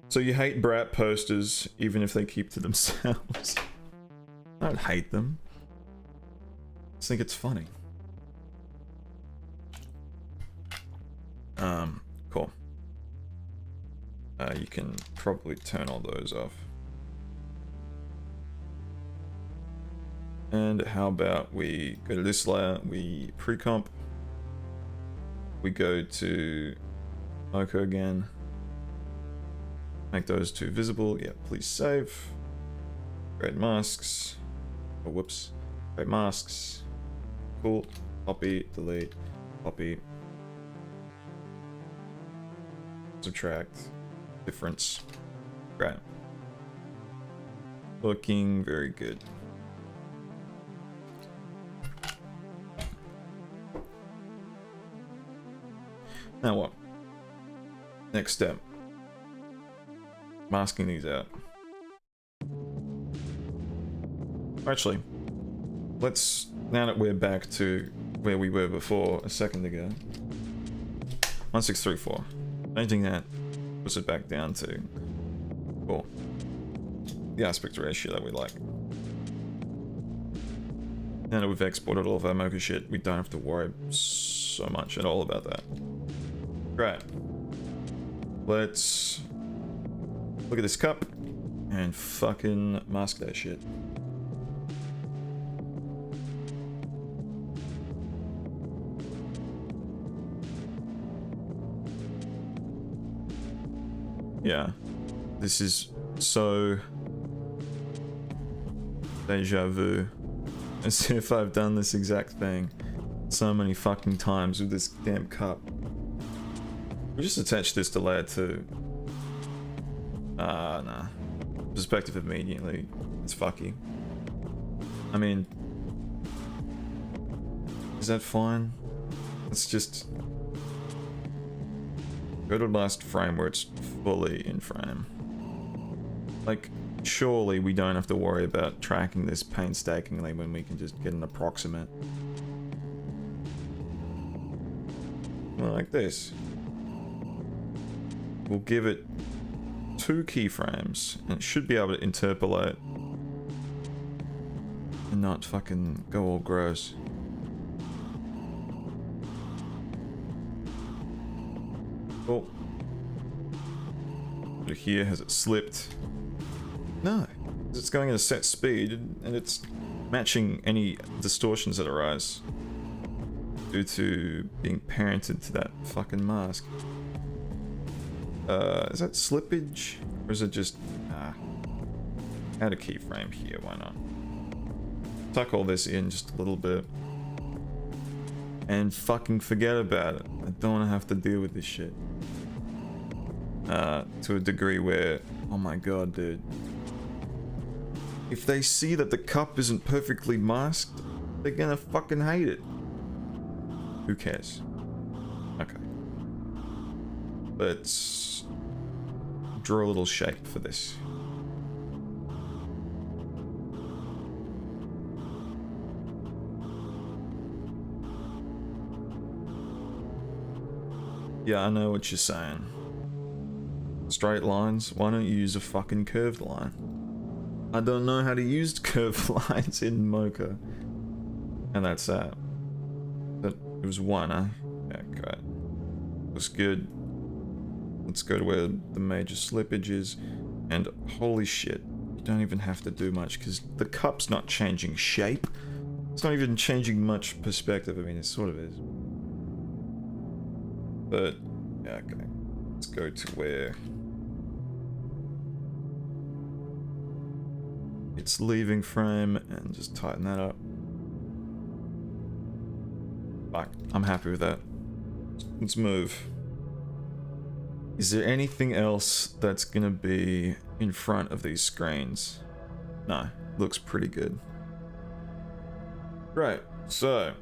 So you hate brat posters even if they keep to themselves. I don't hate them. I just think it's funny. Cool. You can probably turn all those off. And how about we go to this layer, we pre-comp. We go to Mocha again. Make those 2 visible. Yeah, please save. Create masks. Oh, whoops. Create masks. Cool. Copy, delete, copy. Subtract. Difference. Great. Looking very good. Now what? Next step. Masking these out. Actually, let's, now that we're back to where we were before a second ago. 1634. Anything that puts it back down to, cool, the aspect ratio that we like. Now that we've exported all of our Mocha shit, we don't have to worry so much at all about that. Great. Let's look at this cup and fucking mask that shit. Yeah, this is so deja vu. As if I've done this exact thing so many fucking times with this damn cup. We just attach this to layer 2. Nah. Perspective immediately. It's fucky. I mean, is that fine? Let's just go to last frame where it's fully in frame. Like, surely we don't have to worry about tracking this painstakingly when we can just get an approximate. Well, like this. We'll give it 2 keyframes and it should be able to interpolate and not fucking go all gross. Cool. But here, has it slipped? No, it's going at a set speed and it's matching any distortions that arise. due to being parented to that fucking mask. Is that slippage? Or is it just... add a keyframe here, why not? Tuck all this in just a little bit. And fucking forget about it. I don't want to have to deal with this shit. To a degree where... Oh my god, dude. If they see that the cup isn't perfectly masked, they're gonna fucking hate it. Who cares? Okay. Let's draw a little shape for this. Yeah, I know what you're saying. Straight lines? Why don't you use a fucking curved line? I don't know how to use curved lines in Mocha. And that's that. But it was one, eh? Yeah, great. Looks good. Let's go to where the major slippage is. And holy shit, you don't even have to do much because the cup's not changing shape. It's not even changing much perspective. I mean, it sort of is. But, yeah, okay. Let's go to where it's leaving frame and just tighten that up. Fuck, I'm happy with that. Let's move. Is there anything else that's gonna be in front of these screens? No, looks pretty good. Right, so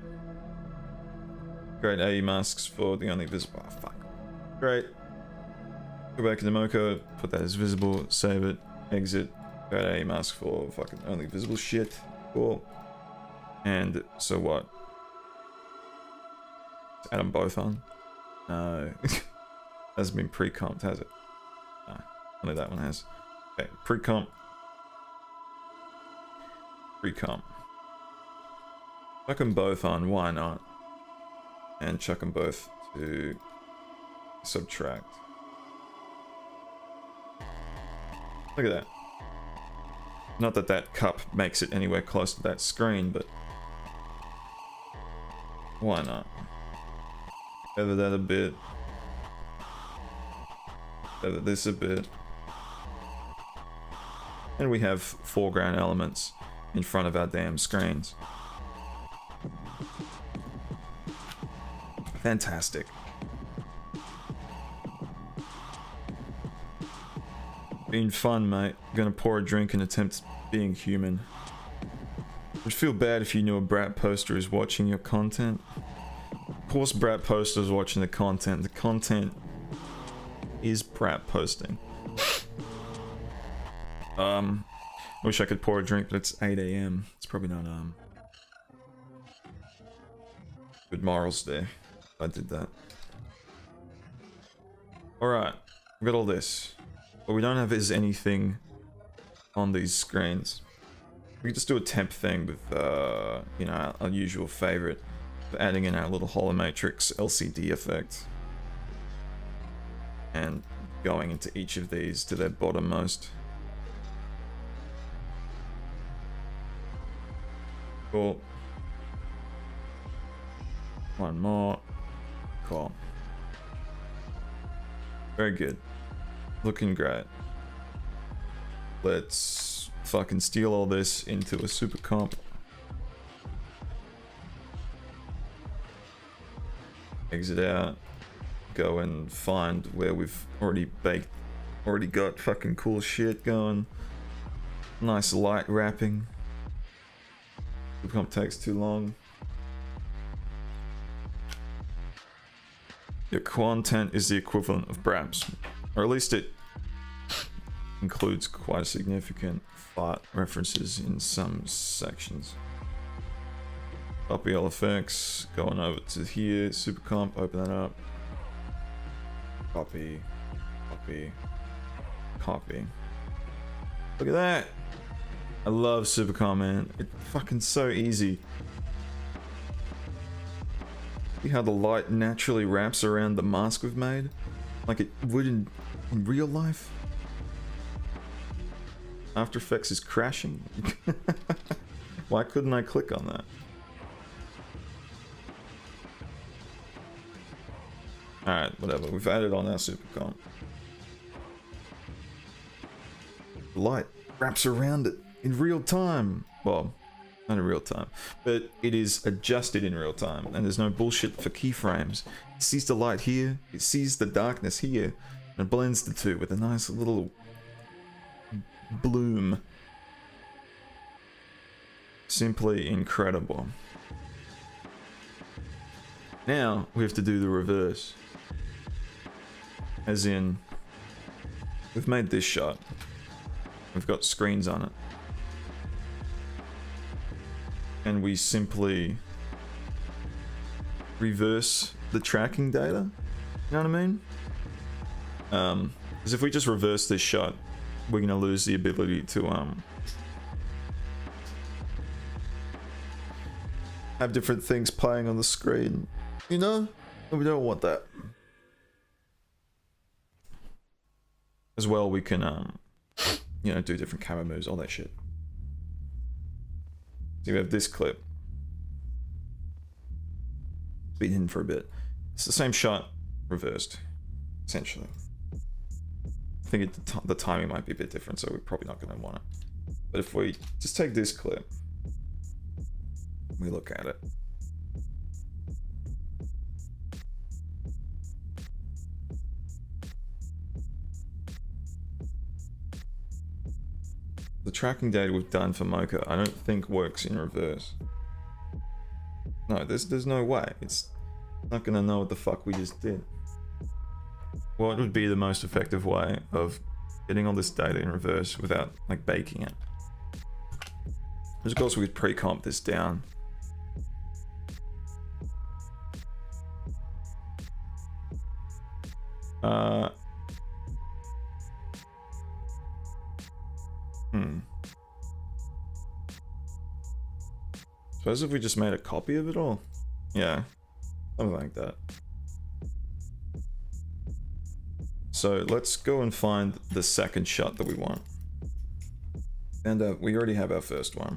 great AE masks for the only visible. Oh, fuck. Great. Go back into Mocha, put that as visible, save it, exit. Great AE mask for fucking only visible shit. Cool. And so what? Add them both on? No. Hasn't been pre-comped, has it? No. Only that one has. Okay, pre-comp. Pre-comp. Chuck them both on, why not? And chuck them both to subtract. Look at that. Not that that cup makes it anywhere close to that screen, but why not? Feather that a bit. Feather this a bit. And we have foreground elements in front of our damn screens. Fantastic. Been fun, mate. Gonna pour a drink and attempt being human. Would feel bad if you knew a brat poster is watching your content. Of course brat poster is watching the content. The content is brat posting. I wish I could pour a drink, but it's 8 AM. It's probably not good morals there. I did that. Alright, we got all this. What we don't have is anything on these screens. We can just do a temp thing with, you know, our usual favorite, adding in our little holomatrix LCD effect. And going into each of these to their bottommost. Cool. One more. Cool. Very good. Looking great. Let's fucking steal all this into a super comp. Exit out. Go and find where we've already got fucking cool shit going. Nice light wrapping. Super comp takes too long. Your content is the equivalent of Braps, or at least it includes quite significant fart references in some sections. Copy all effects, going over to here, super comp, open that up. Copy, copy, copy. Look at that! I love super comp, man. It's fucking so easy. See how the light naturally wraps around the mask we've made? Like it would in real life? After Effects is crashing? Why couldn't I click on that? Alright, whatever. We've added on our super comp. The light wraps around it in real time. Well, not in real time, but it is adjusted in real time, and there's no bullshit for keyframes. It sees the light here, it sees the darkness here, and it blends the two with a nice little bloom. Simply incredible. Now we have to do the reverse. As in, we've made this shot. We've got screens on it. And we simply reverse the tracking data. You know what I mean? Because if we just reverse this shot, we're gonna lose the ability to have different things playing on the screen. You know? And we don't want that. As well, we can you know, do different camera moves, all that shit. So we have this clip. It's been hidden for a bit. It's the same shot, reversed, essentially. I think the timing might be a bit different, so we're probably not going to want it. But if we just take this clip, we look at it. The tracking data we've done for Mocha, I don't think works in reverse. No, there's no way. It's not gonna know what the fuck we just did. What would be the most effective way of getting all this data in reverse without like baking it? Of course, we could pre-comp this down. Suppose if we just made a copy of it all? Yeah, something like that. So let's go and find the second shot that we want. And we already have our first one.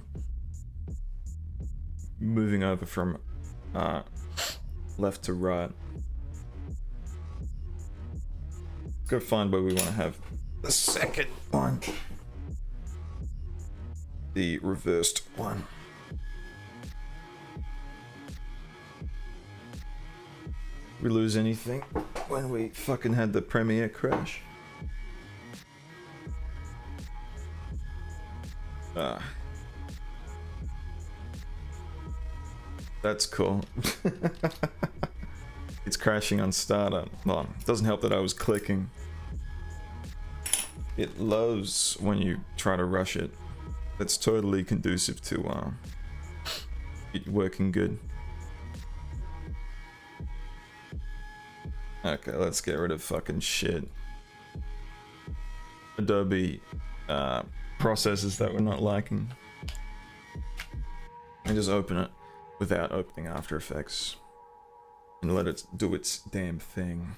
Moving over from left to right. Let's go find where we want to have the second one. The reversed one. We lose anything when we fucking had the Premiere crash. That's cool. It's crashing on startup. Well, it doesn't help that I was clicking. It lows when you try to rush it. That's totally conducive to it working good. Okay, let's get rid of fucking shit. Adobe processes that we're not liking. And just open it without opening After Effects. And let it do its damn thing.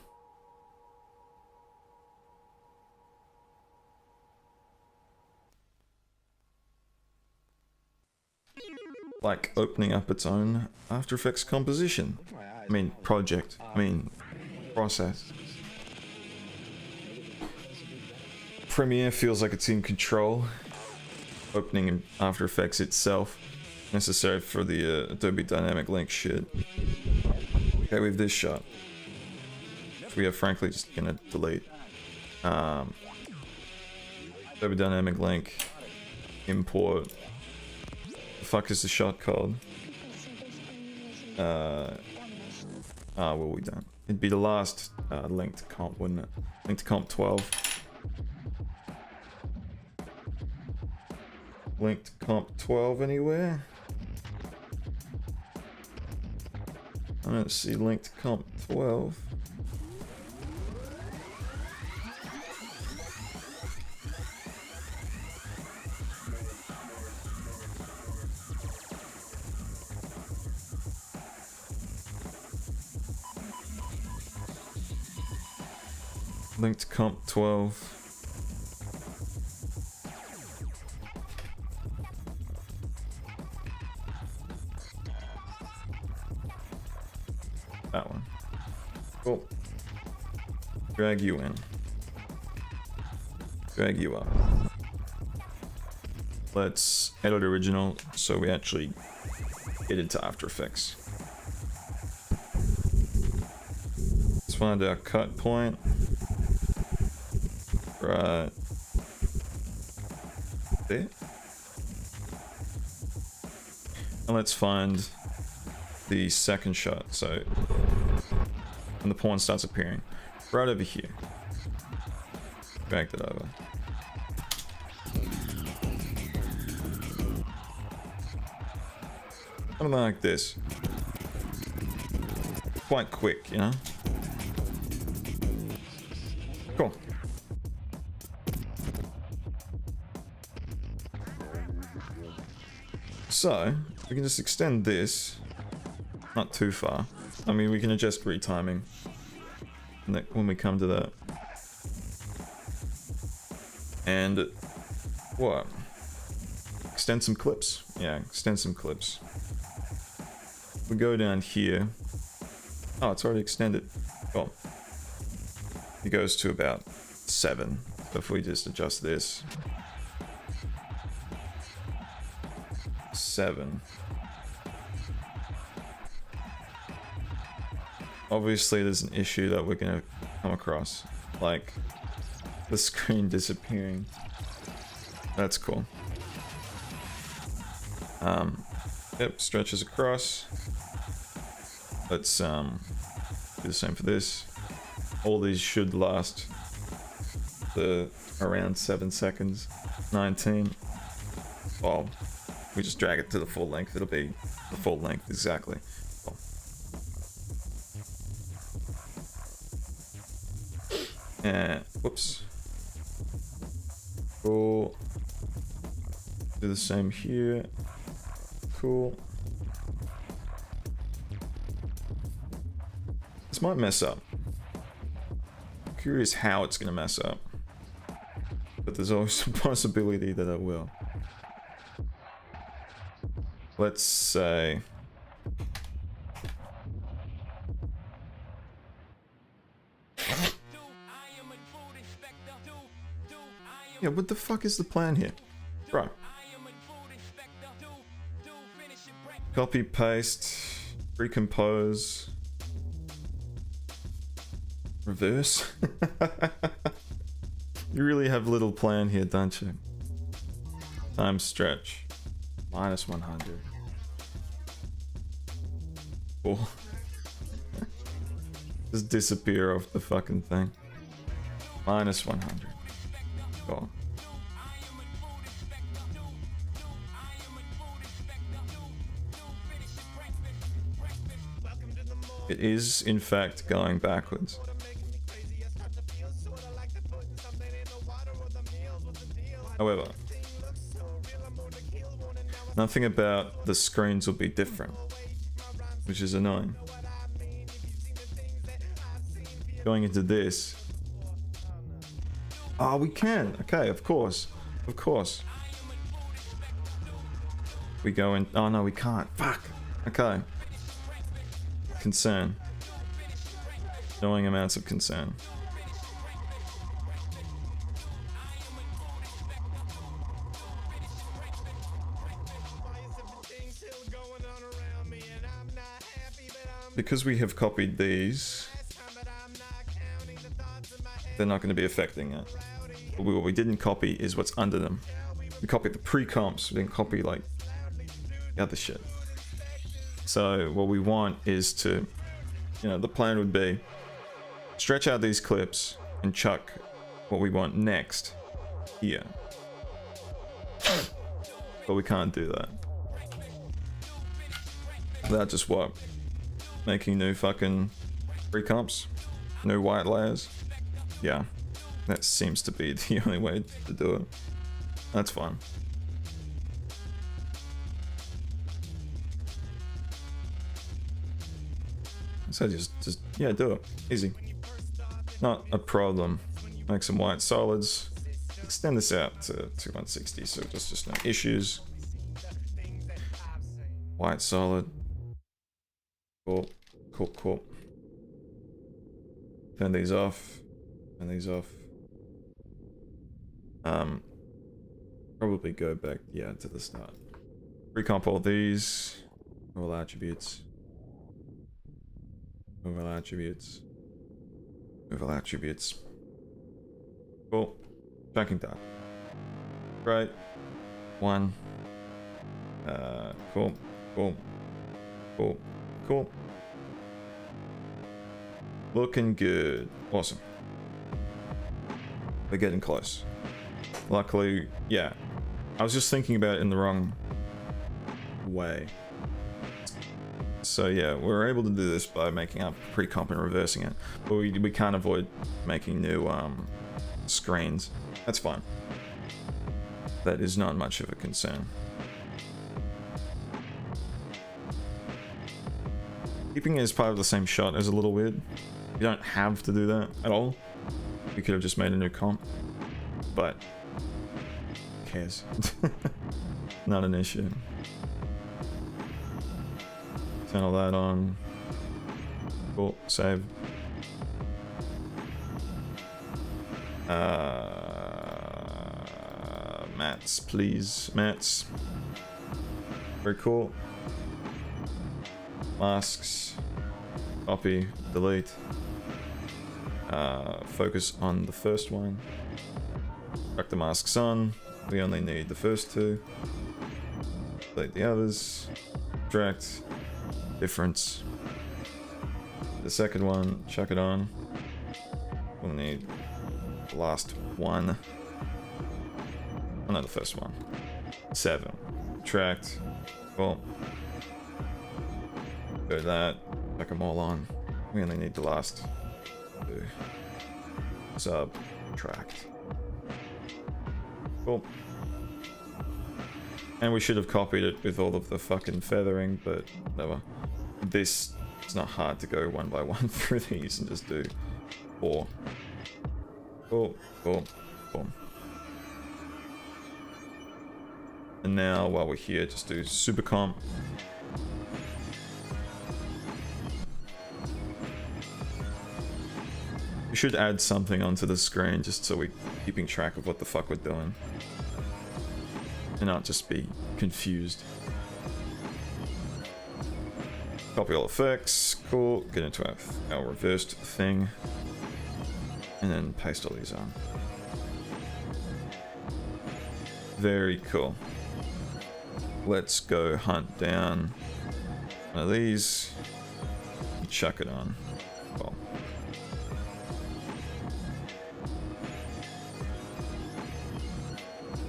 Like opening up its own After Effects composition. I mean, project. I mean, process. Premiere feels like it's in control. Opening in After Effects itself. Necessary for the Adobe Dynamic Link shit. Okay, we have this shot. We are frankly just gonna delete. Adobe Dynamic Link. Import. The fuck is the shot called? What we done? It'd be the last linked comp, wouldn't it? Linked comp 12. Linked comp 12 anywhere? I don't see linked comp 12. Linked comp 12. That one. Cool. Drag you in. Drag you up. Let's edit original so we actually get into After Effects. Let's find our cut point. Right there. And let's find the second shot. So when the pawn starts appearing, right over here. Drag that over. Something like this. Quite quick, you know? Cool. So, we can just extend this. Not too far. I mean, we can adjust retiming when we come to that. And what? Extend some clips? Yeah, extend some clips. We go down here. Oh, it's already extended. Cool. It goes to about 7. So if we just adjust this. 7. Obviously there's an issue that we're gonna come across. Like the screen disappearing. That's cool. Yep, stretches across. Let's do the same for this. All these should last around 7 seconds. 19. Oh, we just drag it to the full length. It'll be the full length exactly. Cool. And whoops. Cool. Do the same here. Cool. This might mess up. I'm curious how it's gonna mess up. But there's always a possibility that it will. Let's say... Yeah, what the fuck is the plan here? Bro. Copy, paste, recompose, reverse. You really have little plan here, don't you? Time stretch. Minus 100. Cool. Just disappear off the fucking thing. Minus 100. Cool. It is, in fact, going backwards. However, nothing about the screens will be different, which is annoying. Going into this. Oh, we can. Okay, of course. Of course. We go in. Oh, no, we can't. Fuck. Okay. Concern. Annoying amounts of concern. Because we have copied these, they're not going to be affecting it. What we didn't copy is what's under them. We copied the pre-comps, we didn't copy like the other shit. So what we want is to, you know, the plan would be stretch out these clips and chuck what we want next here. But we can't do that. Without just what? Making new fucking pre-comps? New white layers? Yeah. That seems to be the only way to do it. That's fine. So just yeah, do it. Easy. Not a problem. Make some white solids. Extend this out to 160 so just no issues. White solid. Cool. Cool, cool. Turn these off. Turn these off. Probably go back, yeah, to the start. Recomp all these. All attributes. All attributes. All attributes. Cool. Tracking done. Great. One. Cool. Cool. Cool. Cool. Looking good. Awesome. We're getting close. Luckily, yeah. I was just thinking about it in the wrong way. So yeah, we're able to do this by making up pre-comp and reversing it. But we can't avoid making new screens. That's fine. That is not much of a concern. Keeping it as part of the same shot is a little weird. You don't have to do that at all. We could have just made a new comp. But who cares? Not an issue. Turn all that on. Cool, save. Mats, please. Mats. Very cool. Masks. Copy. Delete. Focus on the first one. Track the masks on. We only need the first two. Delete the others. Subtract. Difference. The second one. Chuck it on. We'll need the last one. Oh, no, the first one. 7. Subtract. Cool. Do that. Chuck them all on. We only need the last two. Subtract. Cool. And we should have copied it with all of the fucking feathering, but whatever. This, it's not hard to go one by one through these and just do 4. Cool, cool, cool. And now, while we're here, just do super comp. We should add something onto the screen just so we're keeping track of what the fuck we're doing. And not just be confused. Copy all effects, cool. Get into our reversed thing. And then paste all these on. Very cool. Let's go hunt down one of these. Chuck it on. Well.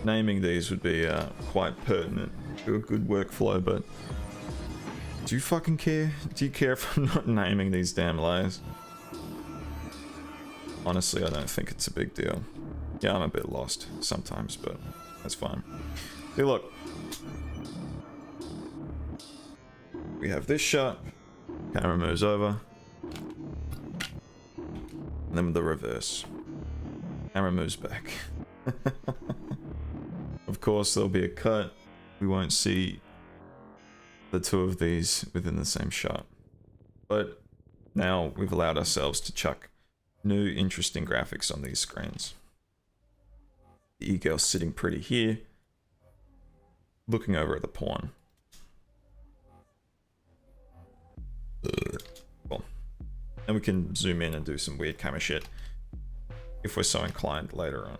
Naming these would be quite pertinent to a good workflow, but do you fucking care? Do you care if I'm not naming these damn layers? Honestly, I don't think it's a big deal. Yeah, I'm a bit lost sometimes, but that's fine. See, look. We have this shot. Camera moves over. And then the reverse. Camera moves back. Of course, there'll be a cut. We won't see the two of these within the same shot. But now we've allowed ourselves to chuck new interesting graphics on these screens. The e-girl sitting pretty here, looking over at the pawn. Cool. And we can zoom in and do some weird camera shit if we're so inclined later on.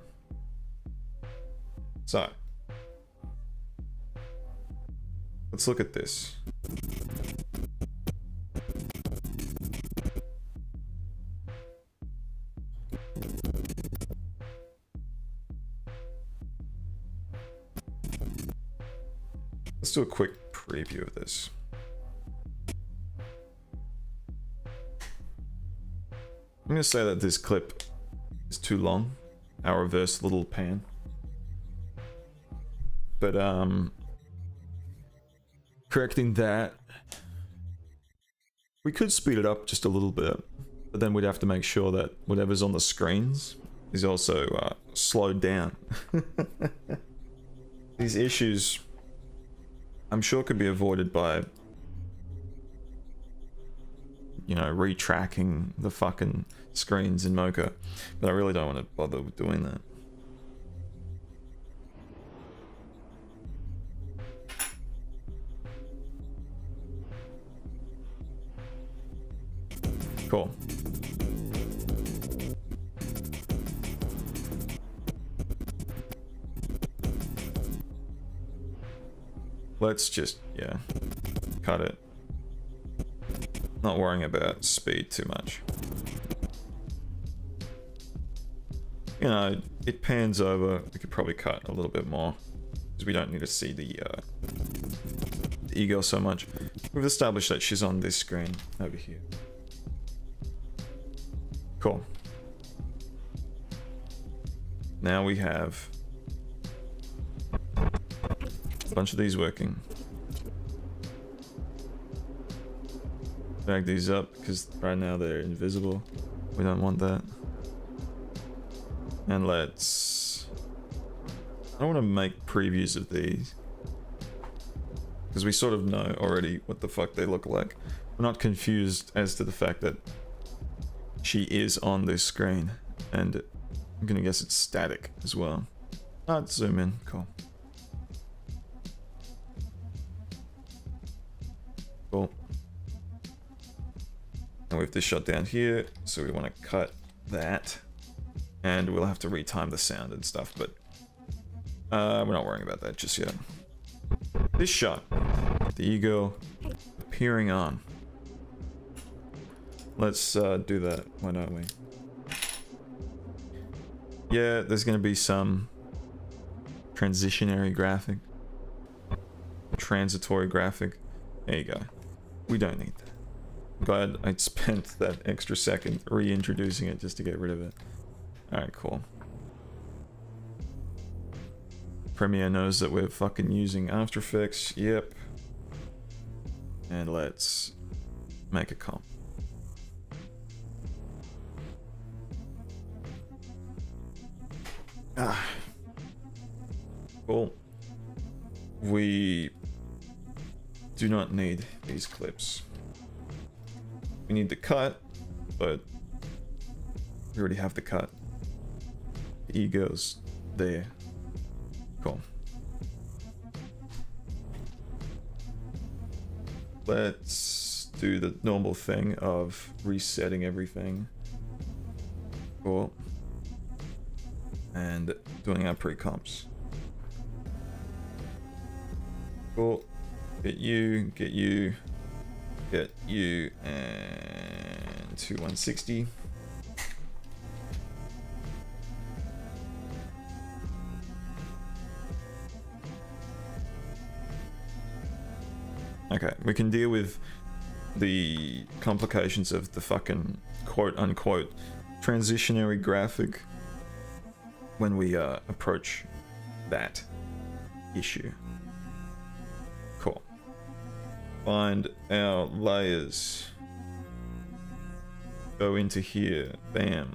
So, let's look at this. Let's do a quick preview of this. I'm gonna say that this clip is too long, our reverse little pan. But correcting that, we could speed it up just a little bit, but then we'd have to make sure that whatever's on the screens is also slowed down. These issues, I'm sure, could be avoided by you know, retracking the fucking screens in Mocha, but I really don't want to bother with doing that. Cool. Let's just, yeah, cut it. Not worrying about speed too much. You know, it pans over. We could probably cut a little bit more because we don't need to see the ego so much. We've established that she's on this screen over here. Cool. Now we have a bunch of these working. Drag these up because right now they're invisible. We don't want that. And let's... I don't want to make previews of these because we sort of know already what the fuck they look like. We're not confused as to the fact that she is on this screen, and I'm gonna guess it's static as well. Let's zoom in. Cool. Cool. And we have this shot down here, so we want to cut that, and we'll have to retime the sound and stuff, but we're not worrying about that just yet. This shot, the ego appearing on. Let's do that, why don't we? Yeah, there's gonna be some transitionary graphic, transitory graphic. There you go. We don't need that. Glad I spent that extra second reintroducing it just to get rid of it. Alright, cool. Premiere knows that we're fucking using After Effects. Yep. And let's make a comp. Cool. We do not need these clips. We need the cut, but we already have the cut. The ego's there. Cool. Let's do the normal thing of resetting everything. Cool. And doing our pre-comps. Cool. Get you, get you, get you, and to 160. Okay, we can deal with the complications of the fucking quote-unquote transitionary graphic when we approach that issue. Cool. Find our layers. Go into here. Bam.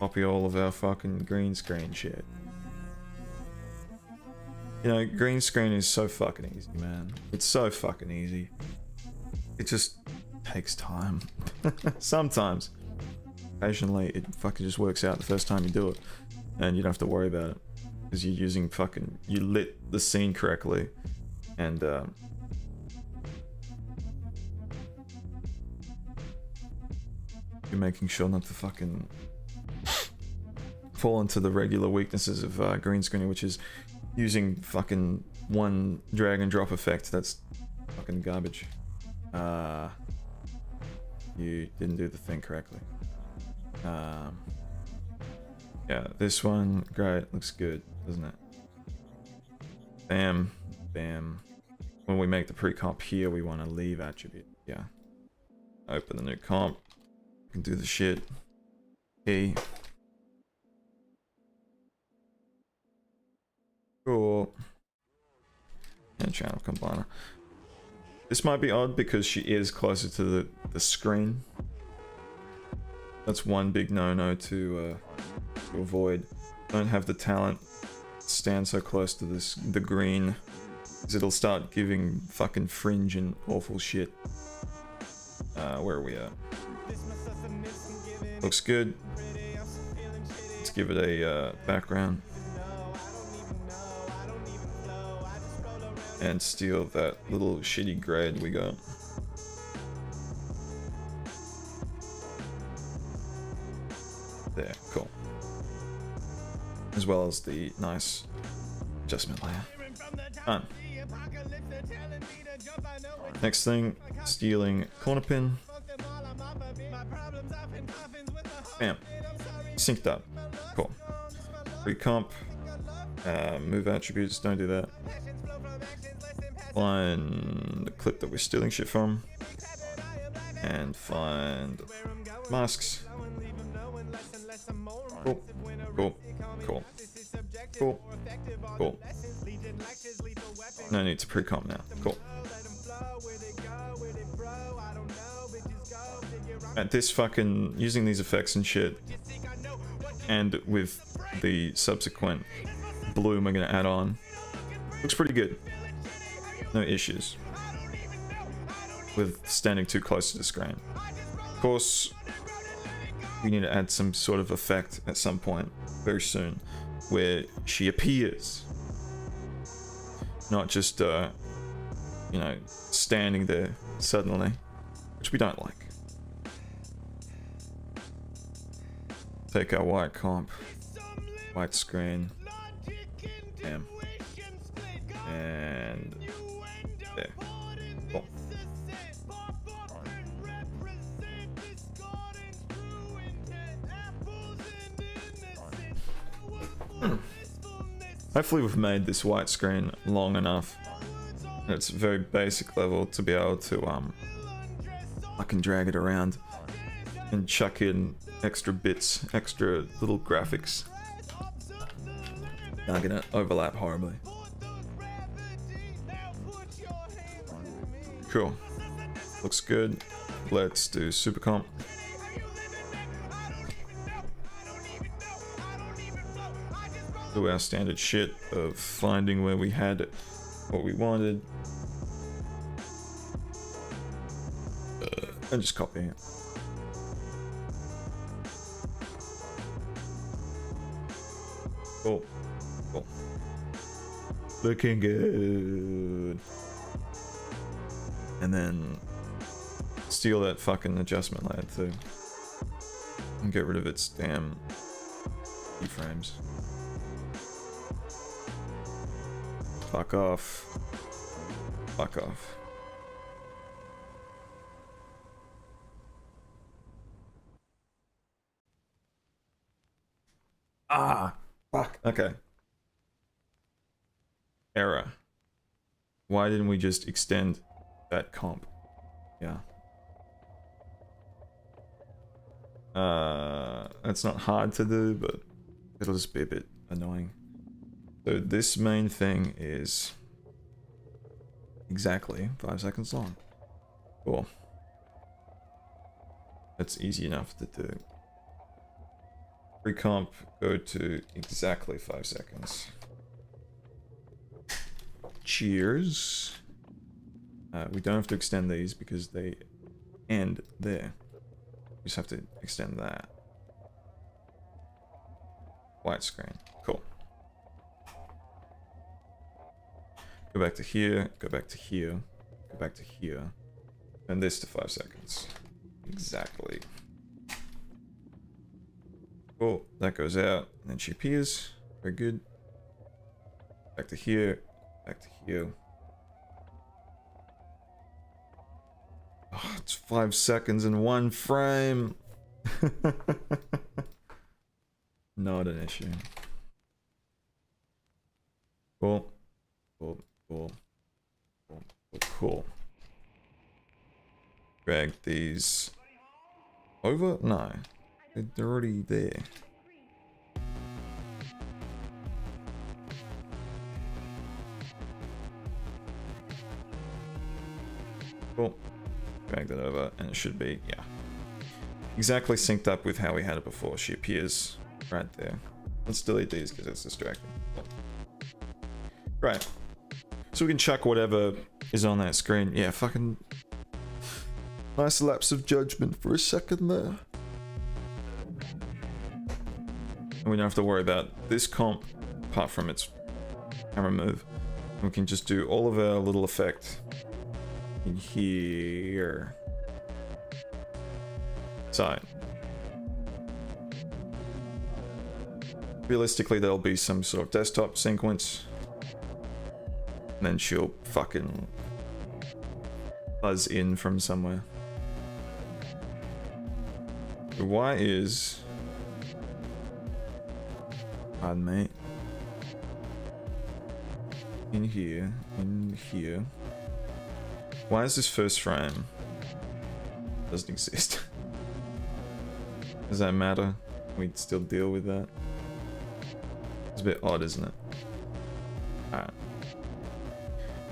Copy all of our fucking green screen shit. You know, green screen is so fucking easy, man. It's so fucking easy. It just takes time. Sometimes. Occasionally, it fucking just works out the first time you do it. And you don't have to worry about it. Because you're using fucking... You lit the scene correctly. And, you're making sure not to fucking... fall into the regular weaknesses of green screening, which is using fucking one drag and drop effect. That's fucking garbage. You didn't do the thing correctly. Yeah, this one, great, looks good, doesn't it? Bam, bam. When we make the pre-comp here, we want to leave attribute. Yeah. Open the new comp. You can do the shit. Key. Cool. And channel combiner. This might be odd because she is closer to the screen. That's one big no-no to avoid. Don't have the talent stand so close to the green, because it'll start giving fucking fringe and awful shit. Where are we at? Looks good. Let's give it a background. And steal that little shitty grade we got. There, cool. As well as the nice adjustment layer. Done. Next thing, stealing corner pin. Bam. Synced up. Cool. Recomp. Move attributes, don't do that. Find the clip that we're stealing shit from. And find masks. Cool. Cool. Cool. Cool. Cool. No need to pre-comp now. Cool. At this fucking using these effects and shit, and with the subsequent bloom we're gonna add on, looks pretty good. No issues with standing too close to the screen. Of course, we need to add some sort of effect at some point very soon where she appears, not just you know, standing there suddenly, which we don't like. Take our white comp, white screen, bam, and there. Cool. Hopefully we've made this white screen long enough at its very basic level to be able to I can drag it around and chuck in extra bits, extra little graphics. Not gonna overlap horribly. Cool. Looks good. Let's do super comp. Do our standard shit of finding where we had what we wanted. And just copying it. Cool. Cool. Looking good. And then steal that fucking adjustment layer too. And get rid of its damn keyframes. Fuck off. Fuck off. Ah! Fuck. Okay. Error. Why didn't we just extend that comp? Yeah. That's not hard to do, but it'll just be a bit annoying. So this main thing is exactly 5 seconds long. Cool. That's easy enough to do. Recomp, go to exactly 5 seconds. Cheers. We don't have to extend these because they end there. We just have to extend that. White screen. Cool. Go back to here, go back to here, go back to here. And this to 5 seconds. Exactly. Cool, that goes out, and then she appears. Very good. Back to here, back to here. Oh, it's 5 seconds in one frame. Not an issue. Cool. Cool. Cool. Cool. Cool. Cool. Drag these over? No. They're already there. Cool. Drag that over and it should be, yeah. Exactly synced up with how we had it before. She appears right there. Let's delete these because it's distracting. Right. So we can chuck whatever is on that screen. Yeah, fucking... Nice lapse of judgment for a second there. And we don't have to worry about this comp, apart from its camera move. We can just do all of our little effect in here. So, realistically, there'll be some sort of desktop sequence, and then she'll fucking buzz in from somewhere. Why is... Pardon me. In here, in here. Why is this first frame? Doesn't exist. Does that matter? We'd still deal with that. It's a bit odd, isn't it? Alright.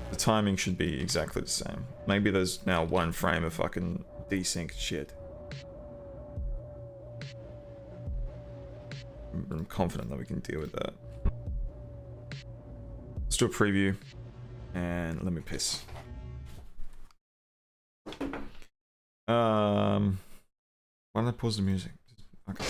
The timing should be exactly the same. Maybe there's now one frame of fucking desynced shit. I'm confident that we can deal with that. Let's do a preview. And let me piss. Why did I pause the music? Okay.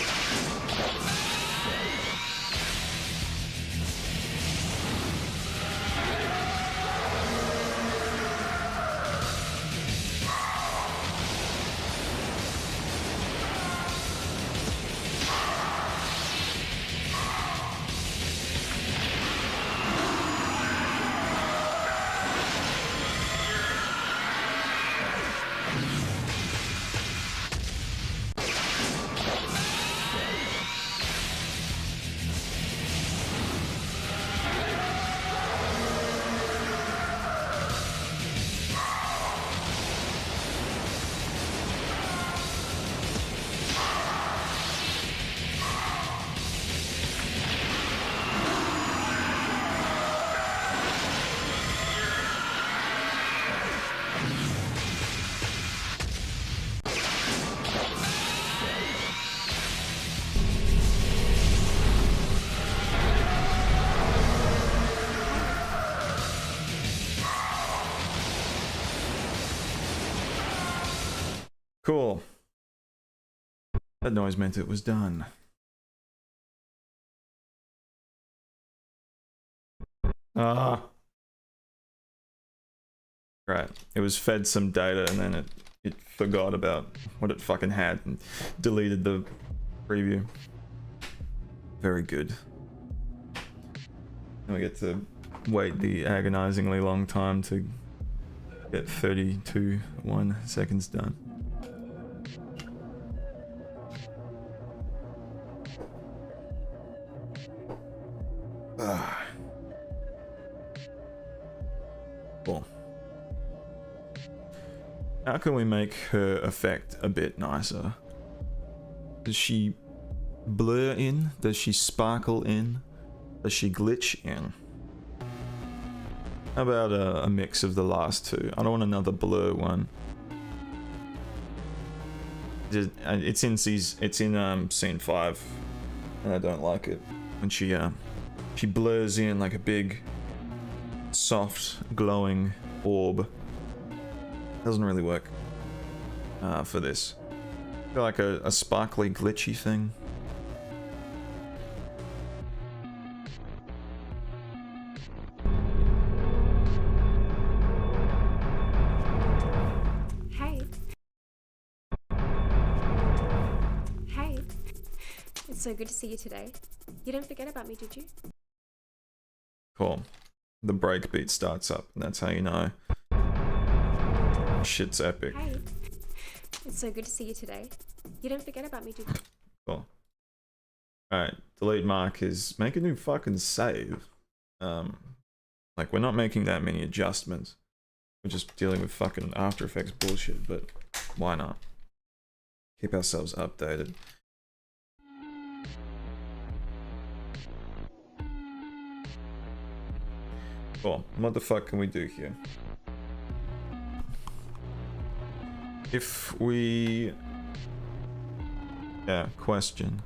Cool. That noise meant it was done. Ah. Right. It was fed some data and then it forgot about what it fucking had and deleted the preview. Very good. And we get to wait the agonizingly long time to get 32 seconds done. Cool. How can we make her effect a bit nicer? Does she blur in? Does she sparkle in? Does she glitch in? How about a mix of the last two? I don't want another blur one. It's in scene 5, and I don't like it when she blurs in like a big, soft, glowing orb. Doesn't really work for this. I feel like a sparkly, glitchy thing. Hey. Hey. It's so good to see you today. You didn't forget about me, did you? Cool. The break beat starts up, and that's how you know shit's epic. Hey. It's so good to see you today. You didn't forget about me, did you? Cool. Alright, delete mark is make a new fucking save. Like, we're not making that many adjustments. We're just dealing with fucking After Effects bullshit, but why not? Keep ourselves updated. Cool. What the fuck can we do here? If we... Yeah, question.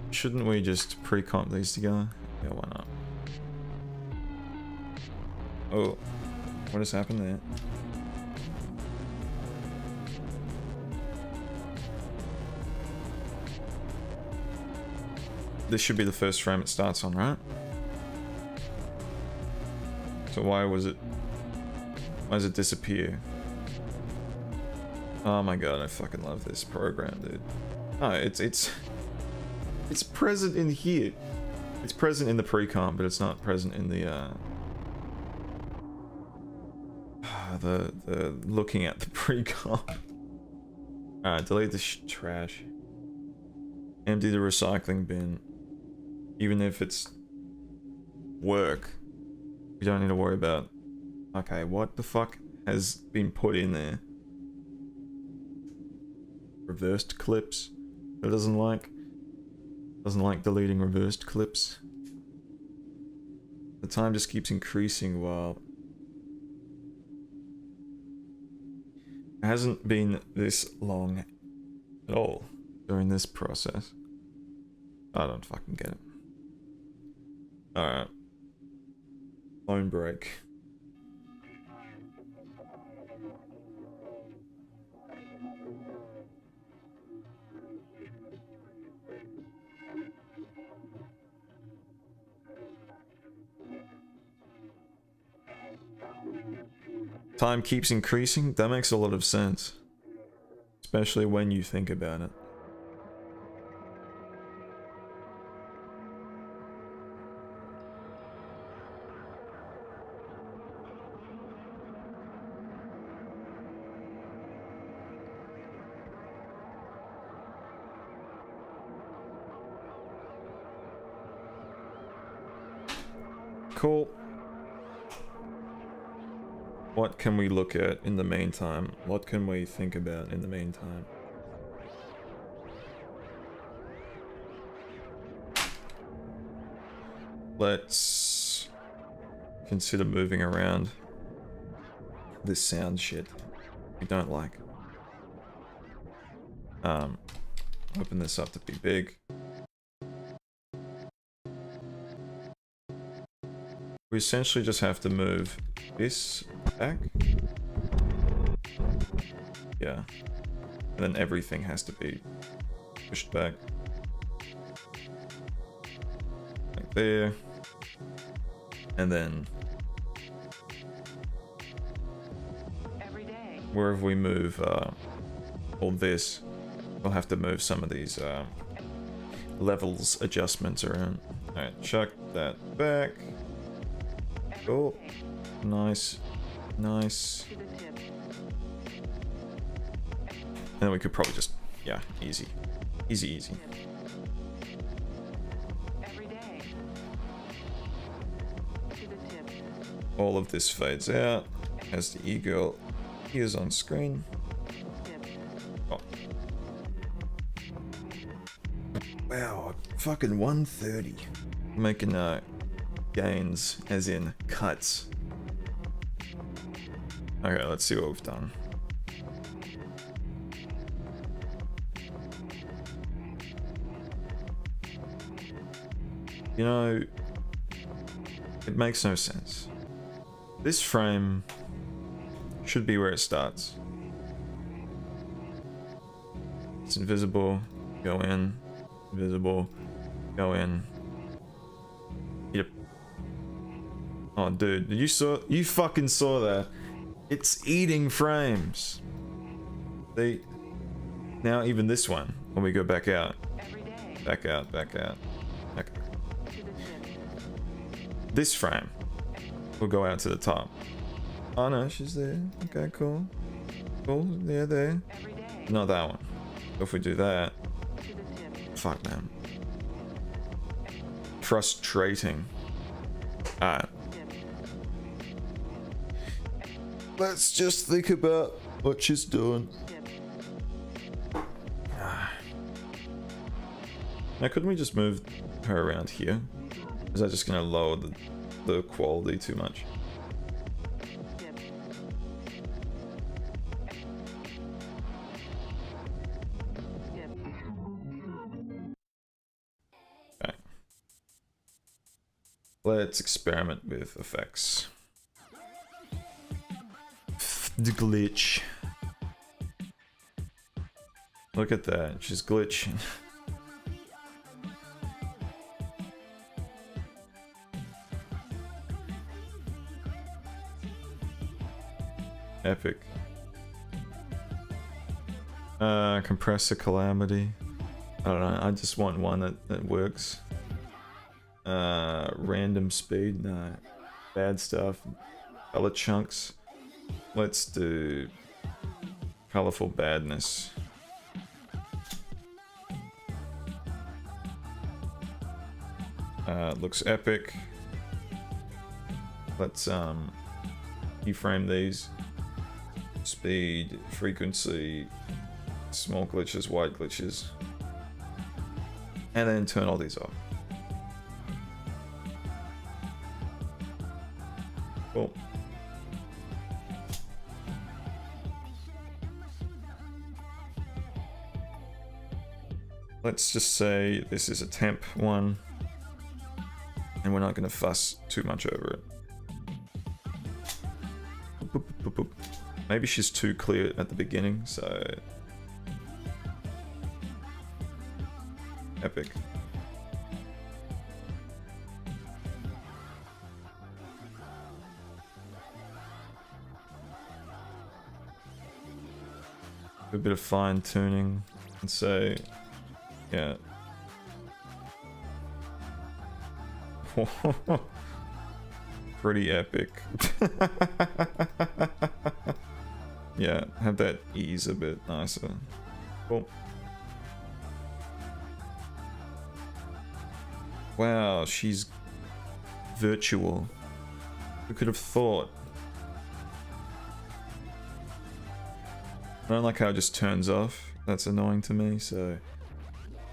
Shouldn't we just pre-comp these together? Yeah, why not? Oh, what has happened there? this should be the first frame it starts on, right? So why does it disappear? Oh my god, I fucking love this program, dude. Oh, it's present in here. It's present in the pre-comp, but it's not present in the looking at the pre-comp. Alright, delete the trash. Empty the recycling bin. Even if it's work, you don't need to worry about. Okay, what the fuck has been put in there? Reversed clips. It doesn't like deleting reversed clips. The time just keeps increasing while it hasn't been this long at all during this process. I don't fucking get it. Alright. Phone break. Time keeps increasing? That makes a lot of sense. Especially when you think about it. Cool. What can we look at in the meantime? What can we think about in the meantime? Let's consider moving around this sound shit we don't like. Open this up to be big. We essentially just have to move this back. Yeah. And then everything has to be pushed back. Like there. And then wherever we move all this, we'll have to move some of these levels adjustments around. Alright, chuck that back. Cool. Nice. Nice. And then we could probably just, yeah, easy. Easy, easy. All of this fades out as the e-girl appears on screen. Oh. Wow, fucking 130. Making gains, as in cuts. Okay, let's see what we've done. You know, it makes no sense. This frame should be where it starts. It's invisible, go in, invisible, go in. Yep. Oh dude, you fucking saw that. It's eating frames. Now even this one, when we go back out. Back out, back out. Back out. This frame will go out to the top. Oh no, she's there. Okay, cool. Cool, yeah, there. Not that one. If we do that. Fuck, man. Frustrating. Alright. Let's just think about what she's doing. Now, couldn't we just move her around here? Is that just gonna lower the quality too much? Okay. Let's experiment with effects. The glitch. Look at that, she's glitching. Epic. Compressor calamity. I don't know, I just want one that works. Random speed, no. Bad stuff. Color chunks. Let's do colorful badness. Looks epic. Let's keyframe these. Speed, frequency, small glitches, white glitches. And then turn all these off. Cool. Let's just say this is a temp one, and we're not going to fuss too much over it. Boop, boop, boop. Maybe she's too clear at the beginning, so... Epic. A bit of fine tuning and say, yeah. Pretty epic. Yeah, have that ease a bit nicer. Cool. Wow, she's virtual. Who could have thought? I don't like how it just turns off. That's annoying to me, so...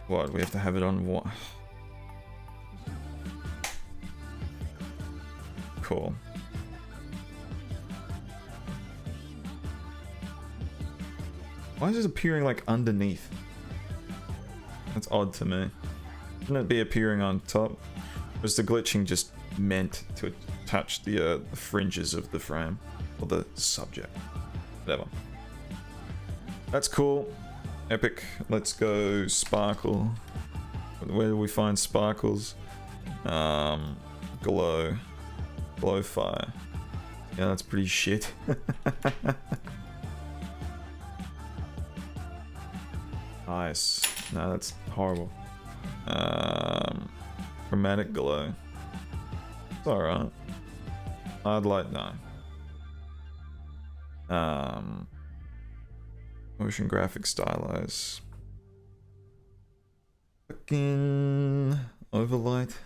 What, we have to have it on what? Cool. Why is it appearing like underneath? That's odd to me. Shouldn't it be appearing on top? Was the glitching just meant to touch the fringes of the frame? Or the subject? Whatever. That's cool. Epic. Let's go sparkle. Where do we find sparkles? Glow. Glow fire. Yeah, that's pretty shit. Nice. No, that's horrible. Chromatic glow. It's alright. Hard light, no. Motion graphic stylize. Fucking overlight.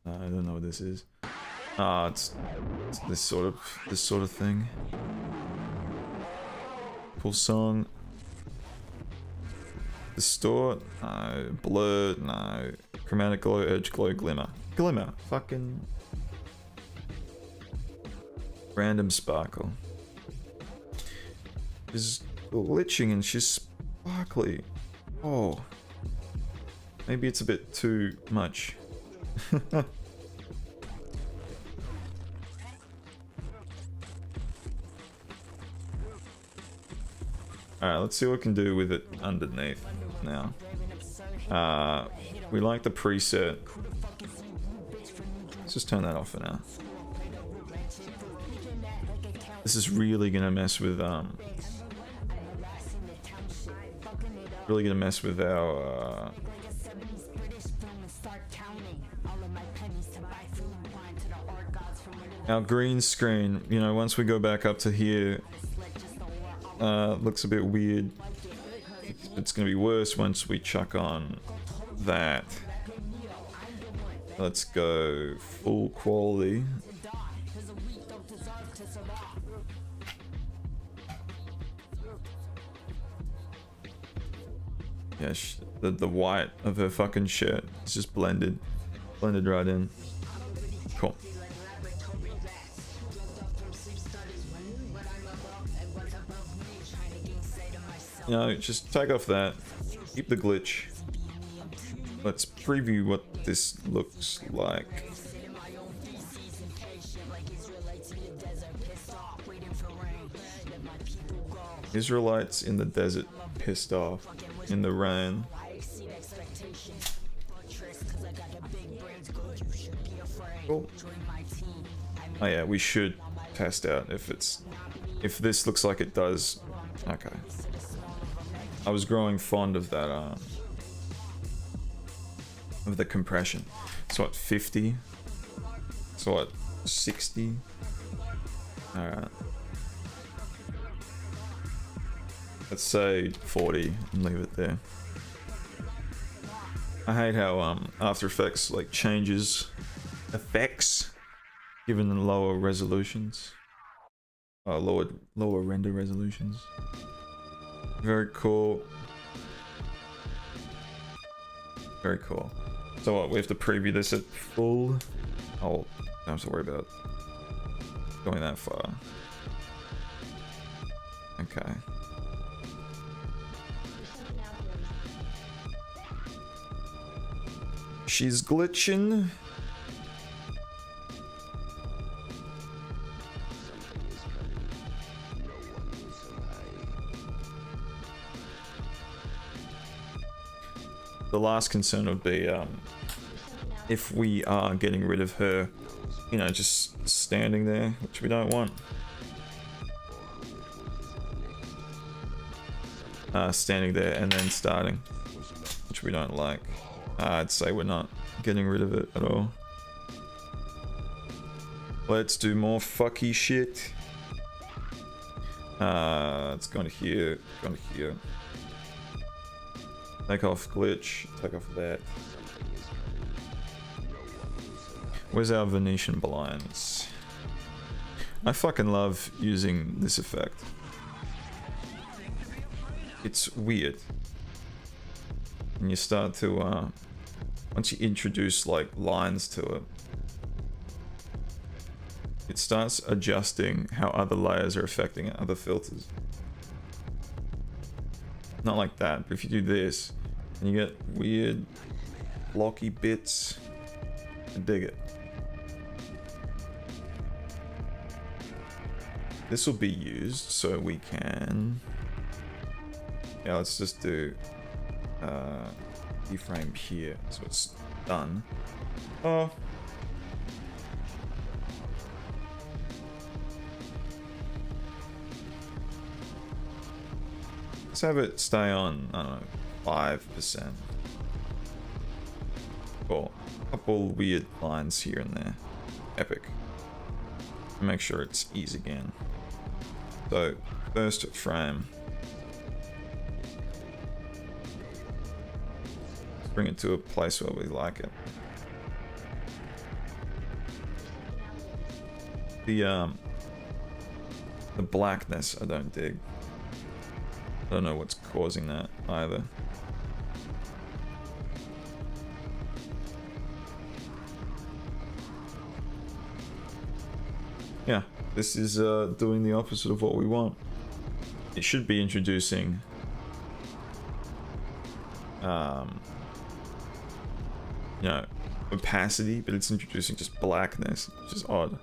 I don't know what this is. It's this sort of thing. Cool song. Distort, no. Blur, no. Chromatic glow, edge glow, glimmer. Glimmer. Fucking... Random sparkle. She's glitching and she's sparkly. Oh. Maybe it's a bit too much. Alright, let's see what we can do with it underneath now. We like the preset. Let's just turn that off for now. This is really gonna mess with our green screen. You know, once we go back up to here, looks a bit weird. It's gonna be worse once we chuck on that. Let's go full quality. Yeah, the white of her fucking shirt is just blended right in. Cool. You know, just take off that, keep the glitch. Let's preview what this looks like. Israelites in the desert, pissed off, in the rain. Cool. Oh yeah, we should test out if it's if this looks like it does. Okay. I was growing fond of that, of the compression. So at 50? So at 60? Alright. Let's say 40 and leave it there. I hate how After Effects like changes effects given the lower resolutions. Lower render resolutions. Very cool. Very cool. So what, we have to preview this at full? Oh, don't have to worry about going that far. Okay. She's glitching. The last concern would be if we are getting rid of her, you know, just standing there, which we don't want. Standing there and then starting, which we don't like. I'd say we're not getting rid of it at all. Let's do more fucky shit. It's going to here, going to here. Take off glitch, take off that. Where's our Venetian blinds? I fucking love using this effect. It's weird. And you start to, once you introduce like lines to it, it starts adjusting how other layers are affecting other filters. Not like that, but if you do this, and you get weird blocky bits, I dig it. This will be used so we can, yeah, let's just do keyframe here, so it's done. Oh. Let's have it stay on, I don't know, 5%. Cool. A couple weird lines here and there. Epic. Make sure it's ease again. So, first frame. Let's bring it to a place where we like it. The blackness I don't dig. I don't know what's causing that either. Yeah, this is doing the opposite of what we want. It should be introducing you know, opacity, but it's introducing just blackness, which is odd.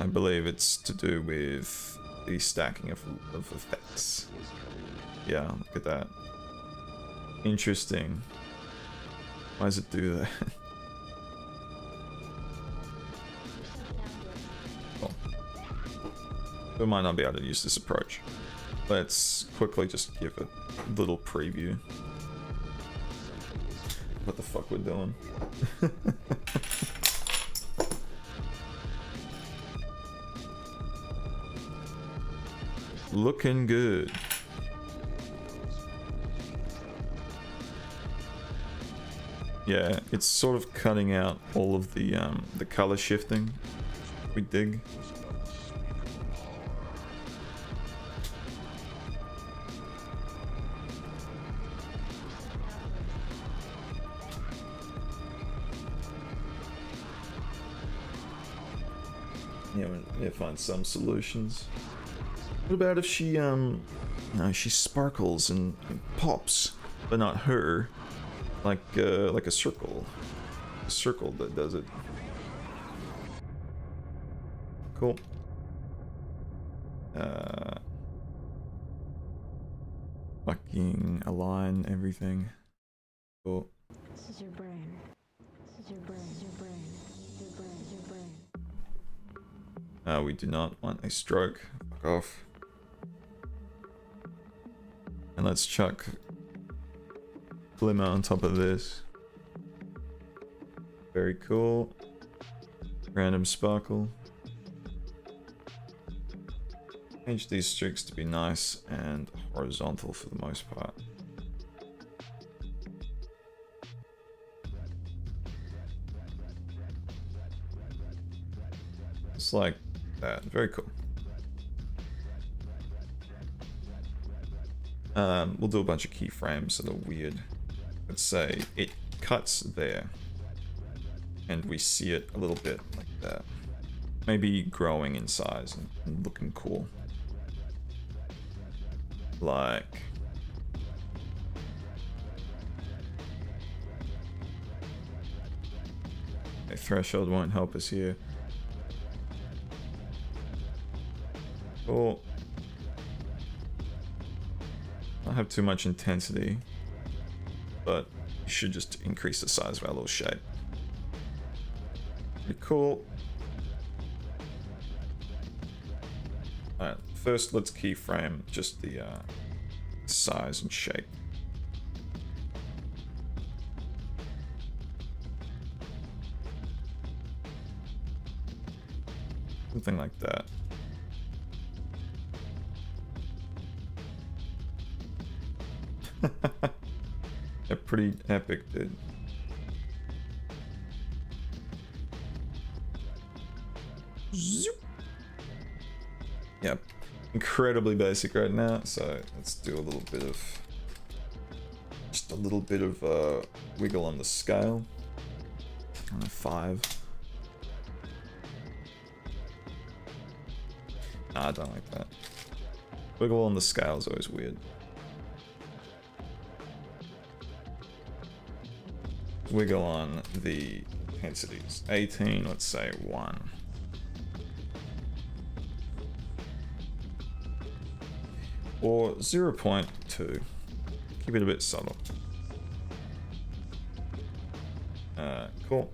I believe it's to do with the stacking of effects. Yeah, look at that. Interesting. Why does it do that? Cool. We might not be able to use this approach. Let's quickly just give a little preview. What the fuck we're doing. Looking good. Yeah, it's sort of cutting out all of the color shifting. We dig. Yeah, we find some solutions. What about if she, you know, she sparkles and pops, but not her, like a circle that does it. Cool. Fucking align everything. Cool. This is your brain. This is your brain. Your brain. Your brain. Your brain. We do not want a stroke. Fuck off. And let's chuck glimmer on top of this. Very cool. Random sparkle. Change these streaks to be nice and horizontal for the most part. Just like that. Very cool. We'll do a bunch of keyframes that are weird. Let's say it cuts there. And we see it a little bit like that. Maybe growing in size and looking cool. Like... a threshold won't help us here. Cool. Don't have too much intensity, but you should just increase the size of our little shape. Pretty cool. Alright, first let's keyframe just the size and shape. Something like that. They're pretty epic, dude. Zoop. Yep. Incredibly basic right now, so let's do a little bit of... just a little bit of wiggle on the scale. On a 5. Nah, I don't like that. Wiggle on the scale is always weird. Wiggle on the intensities. 18, let's say 1. Or 0.2. Keep it a bit subtle. Cool.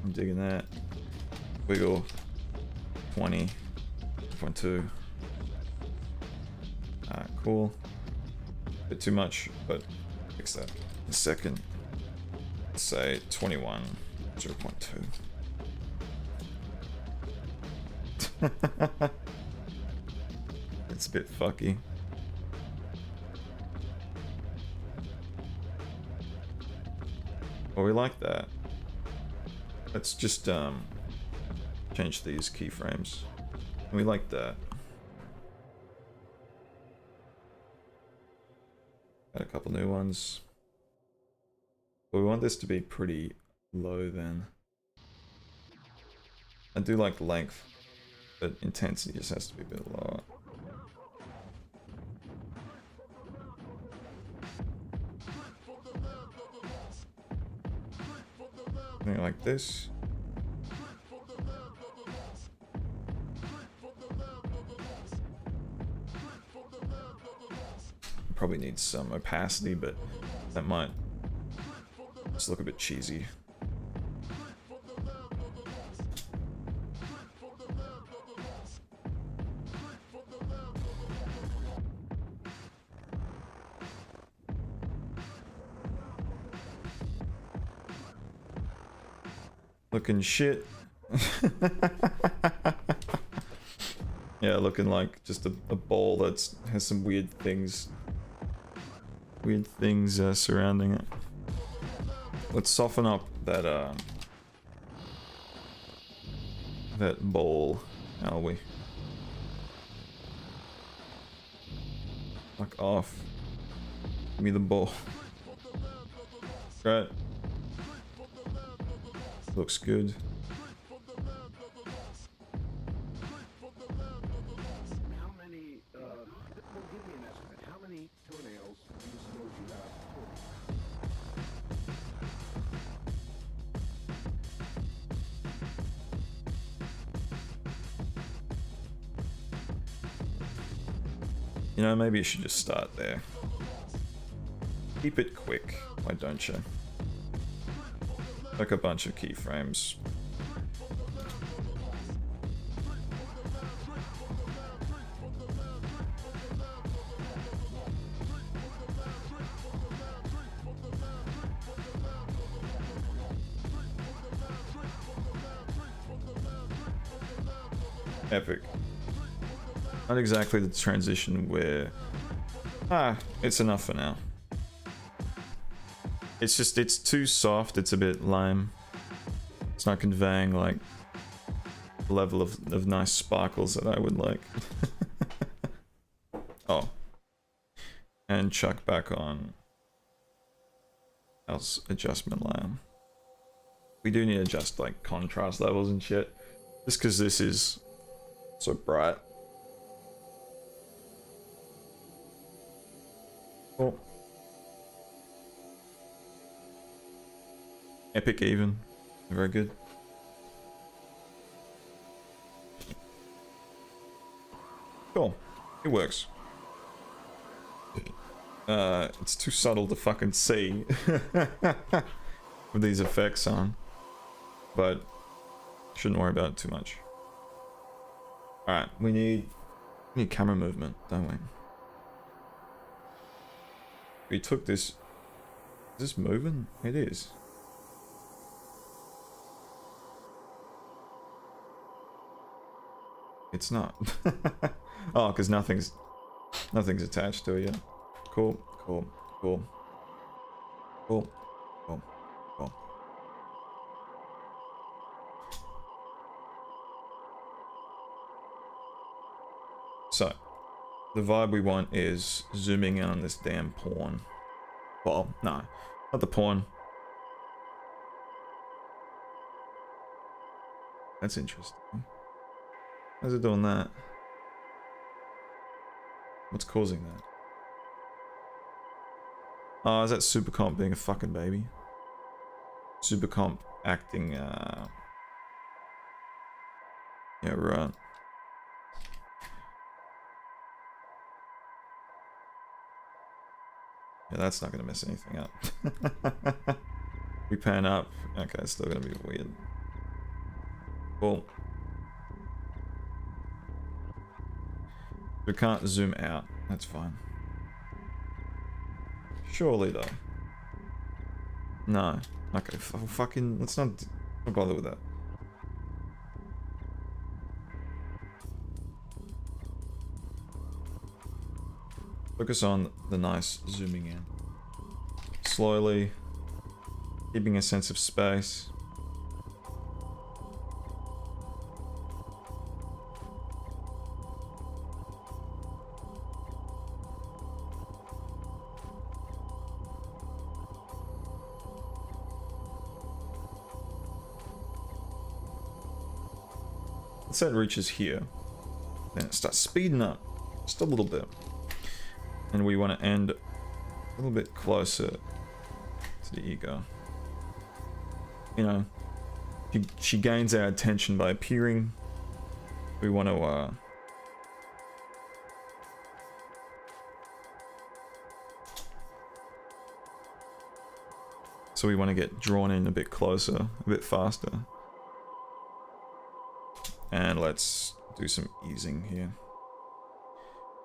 I'm digging that. Wiggle 20.2. Cool. Bit too much, but fix that in a second. Let's say 21, 0.2. It's a bit fucky. Well, we like that. Let's just change these keyframes. We like that. Add a couple new ones. But we want this to be pretty low then. I do like length, but intensity just has to be a bit lower. Something like this. Probably needs some opacity, but that might just look a bit cheesy. Looking shit. Yeah, looking like just a ball that has some weird things surrounding it. Let's soften up that that bowl, shall we? Fuck off. Give me the bowl. Right. Looks good. How many, well, give me an estimate. How many toenails do you suppose you have? You know, maybe you should just start there. Keep it quick, why don't you? Like a bunch of keyframes. epic. Not exactly the transition where... it's enough for now. It's just, it's too soft, it's a bit lame. It's not conveying, like, the level of nice sparkles that I would like. Oh. And chuck back on our adjustment layer. We do need to adjust, like, contrast levels and shit. Just because this is so bright. Oh. Epic even. Very good. Cool. It works. It's too subtle to fucking see with these effects on. But shouldn't worry about it too much. Alright, we need camera movement, don't we? We took this... Is this moving? It is. It's not. Oh, because nothing's attached to it yet. Cool, cool, cool. Cool, cool, cool. So, the vibe we want is zooming in on this damn pawn. Well, no, not the pawn. That's interesting. How's it doing that? What's causing that? Oh, is that Supercomp being a fucking baby? Supercomp acting, yeah, right. Yeah, that's not gonna mess anything up. We pan up. Okay, it's still gonna be weird. Cool. We can't zoom out. That's fine. Surely though. No. Okay, fucking... Let's not bother with that. Focus on the nice zooming in. Slowly. Keeping a sense of space. Let's say it reaches here. Then it starts speeding up. Just a little bit. And we want to end a little bit closer to the ego. You know, she gains our attention by appearing. We want to, so we want to get drawn in a bit closer, a bit faster. And let's do some easing here.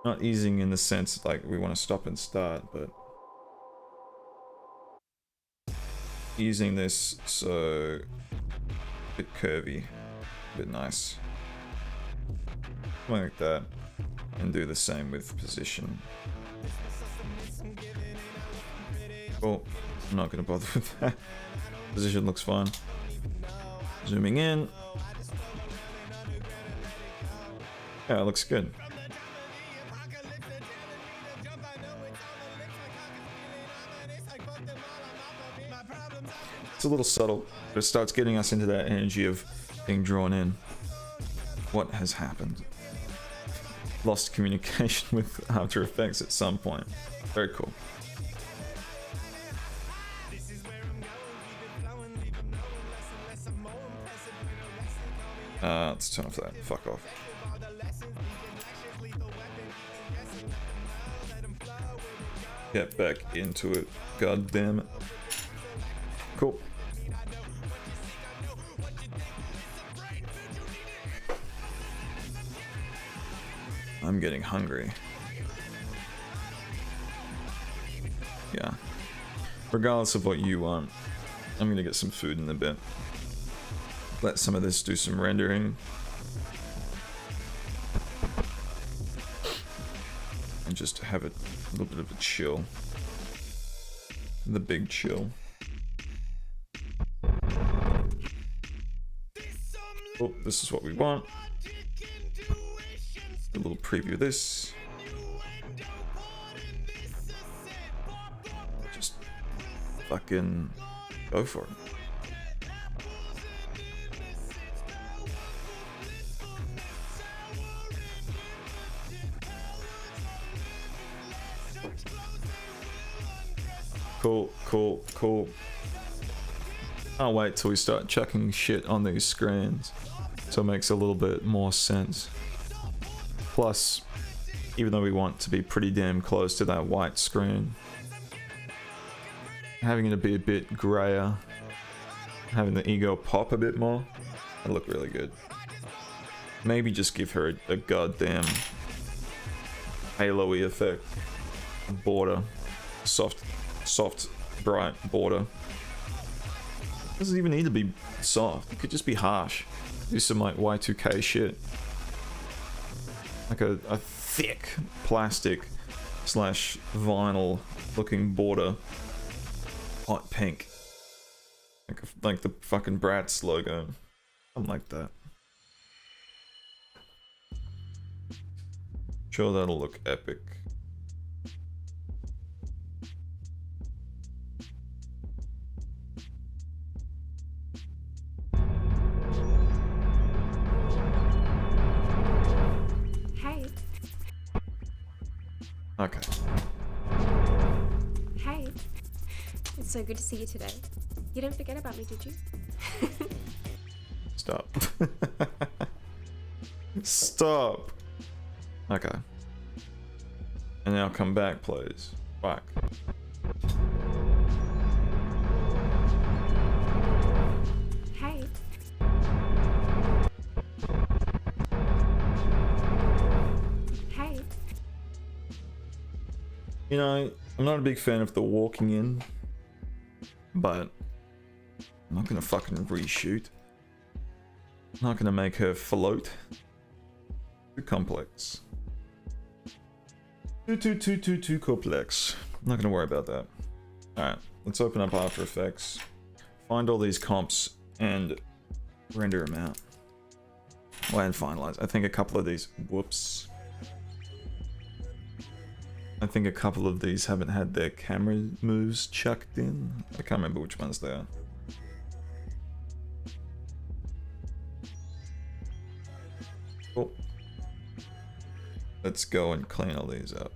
Not easing in the sense like we want to stop and start, but easing this so a bit curvy, a bit nice. Something like that. And do the same with position. Cool. I'm not going to bother with that. Position looks fine. Zooming in. Yeah, it looks good. It's a little subtle, but it starts getting us into that energy of being drawn in. What has happened? Lost communication with After Effects at some point. Very cool. Let's turn off that. Fuck off. Get back into it. God damn it. Cool. I'm getting hungry. Yeah. Regardless of what you want, I'm gonna get some food in a bit. Let some of this do some rendering. and just have a little bit of a chill. The big chill. Oh, this is what we want. A little preview of this. Just fucking go for it. Cool, cool, cool. I'll wait till we start chucking shit on these screens so it makes a little bit more sense. Plus, even though we want to be pretty damn close to that white screen, having it be a bit grayer, having the ego pop a bit more, that'd look really good. Maybe just give her a goddamn halo-y effect. Border. Soft, bright border. Doesn't even need to be soft. It could just be harsh. Do some like Y2K shit. Like a thick plastic / vinyl looking border. Hot pink. Like the fucking Bratz logo. Something like that. Sure, that'll look epic. Okay. Hey, it's so good to see you today. You didn't forget about me, did you? Stop. Stop. Okay. And now come back, please. Back. Hey. Hey. You know, I'm not a big fan of the walking in, but I'm not gonna fucking reshoot. I'm not gonna make her float. Too complex. Too complex. I'm not gonna worry about that. Alright, let's open up After Effects, find all these comps, and render them out. Well, and finalize. I think a couple of these. Whoops. I think a couple of these haven't had their camera moves chucked in. I can't remember which ones they are. Cool. Let's go and clean all these up.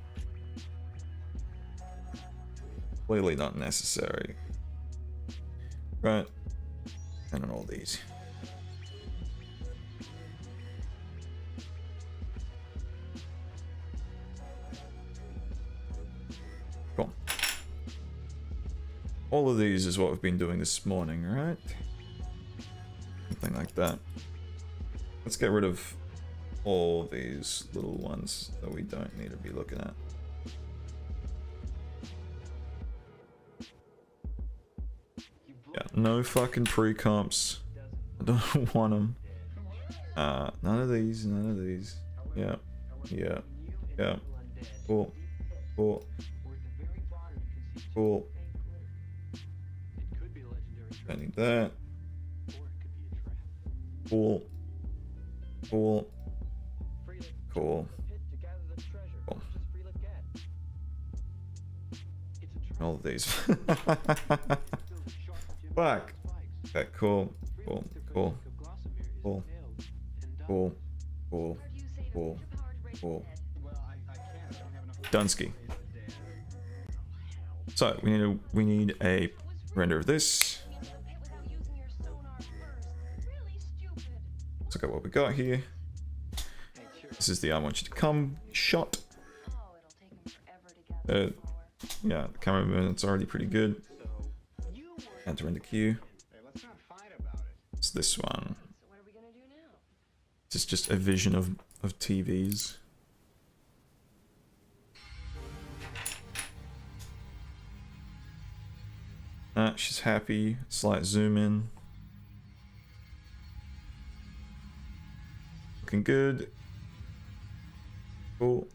Clearly not necessary. Right. And on all these. Cool. All of these is what we've been doing this morning, right? Something like that. Let's get rid of all these little ones that we don't need to be looking at. Yeah, no fucking pre-comps. I don't want them. None of these, none of these. Yeah, yeah, yeah. Cool, cool, cool. I need that. Cool, cool, cool. Cool. All of these. Fuck. Okay, cool, cool, cool, cool, cool, cool, cool, cool. Dunsky. So we need a render of this. Let's look at what we got here. This is the I want you to come shot. Yeah, the camera movement's already pretty good. Enter in the queue. It's this one. This is just a vision of TVs. She's happy. Slight zoom in. Looking good. Cool.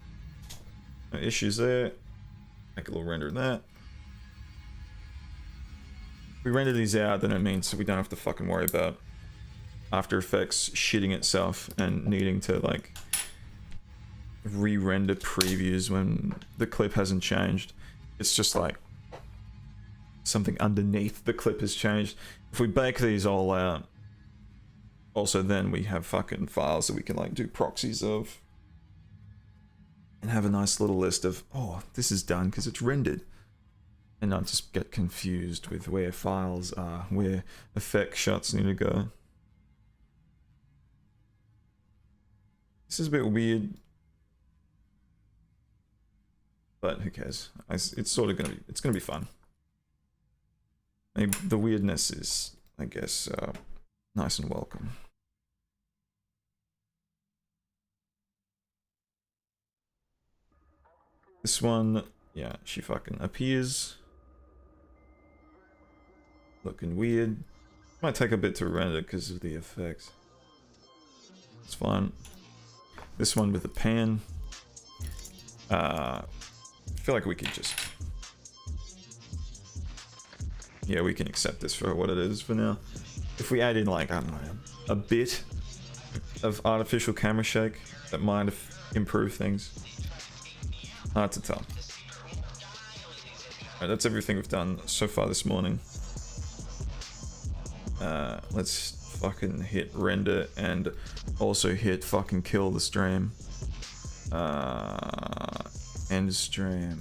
No issues there. Make a little render in that. If we render these out, then it means we don't have to fucking worry about After Effects shitting itself and needing to like re-render previews when the clip hasn't changed. It's just like something underneath the clip has changed. If we bake these all out, also then we have fucking files that we can like do proxies of and have a nice little list of, oh, this is done because it's rendered, and not just get confused with where files are, where effect shots need to go. This is a bit weird, but who cares? It's sort of it's gonna be fun. Maybe the weirdness is, I guess, nice and welcome. This one, yeah, she fucking appears. Looking weird. Might take a bit to render because of the effects. It's fine. This one with the pan. I feel like we could just... yeah, we can accept this for what it is for now. If we add in like, I don't know, a bit of artificial camera shake, that might have improved things. Hard to tell. Alright, that's everything we've done so far this morning. Let's fucking hit render and also hit fucking kill the stream. End stream.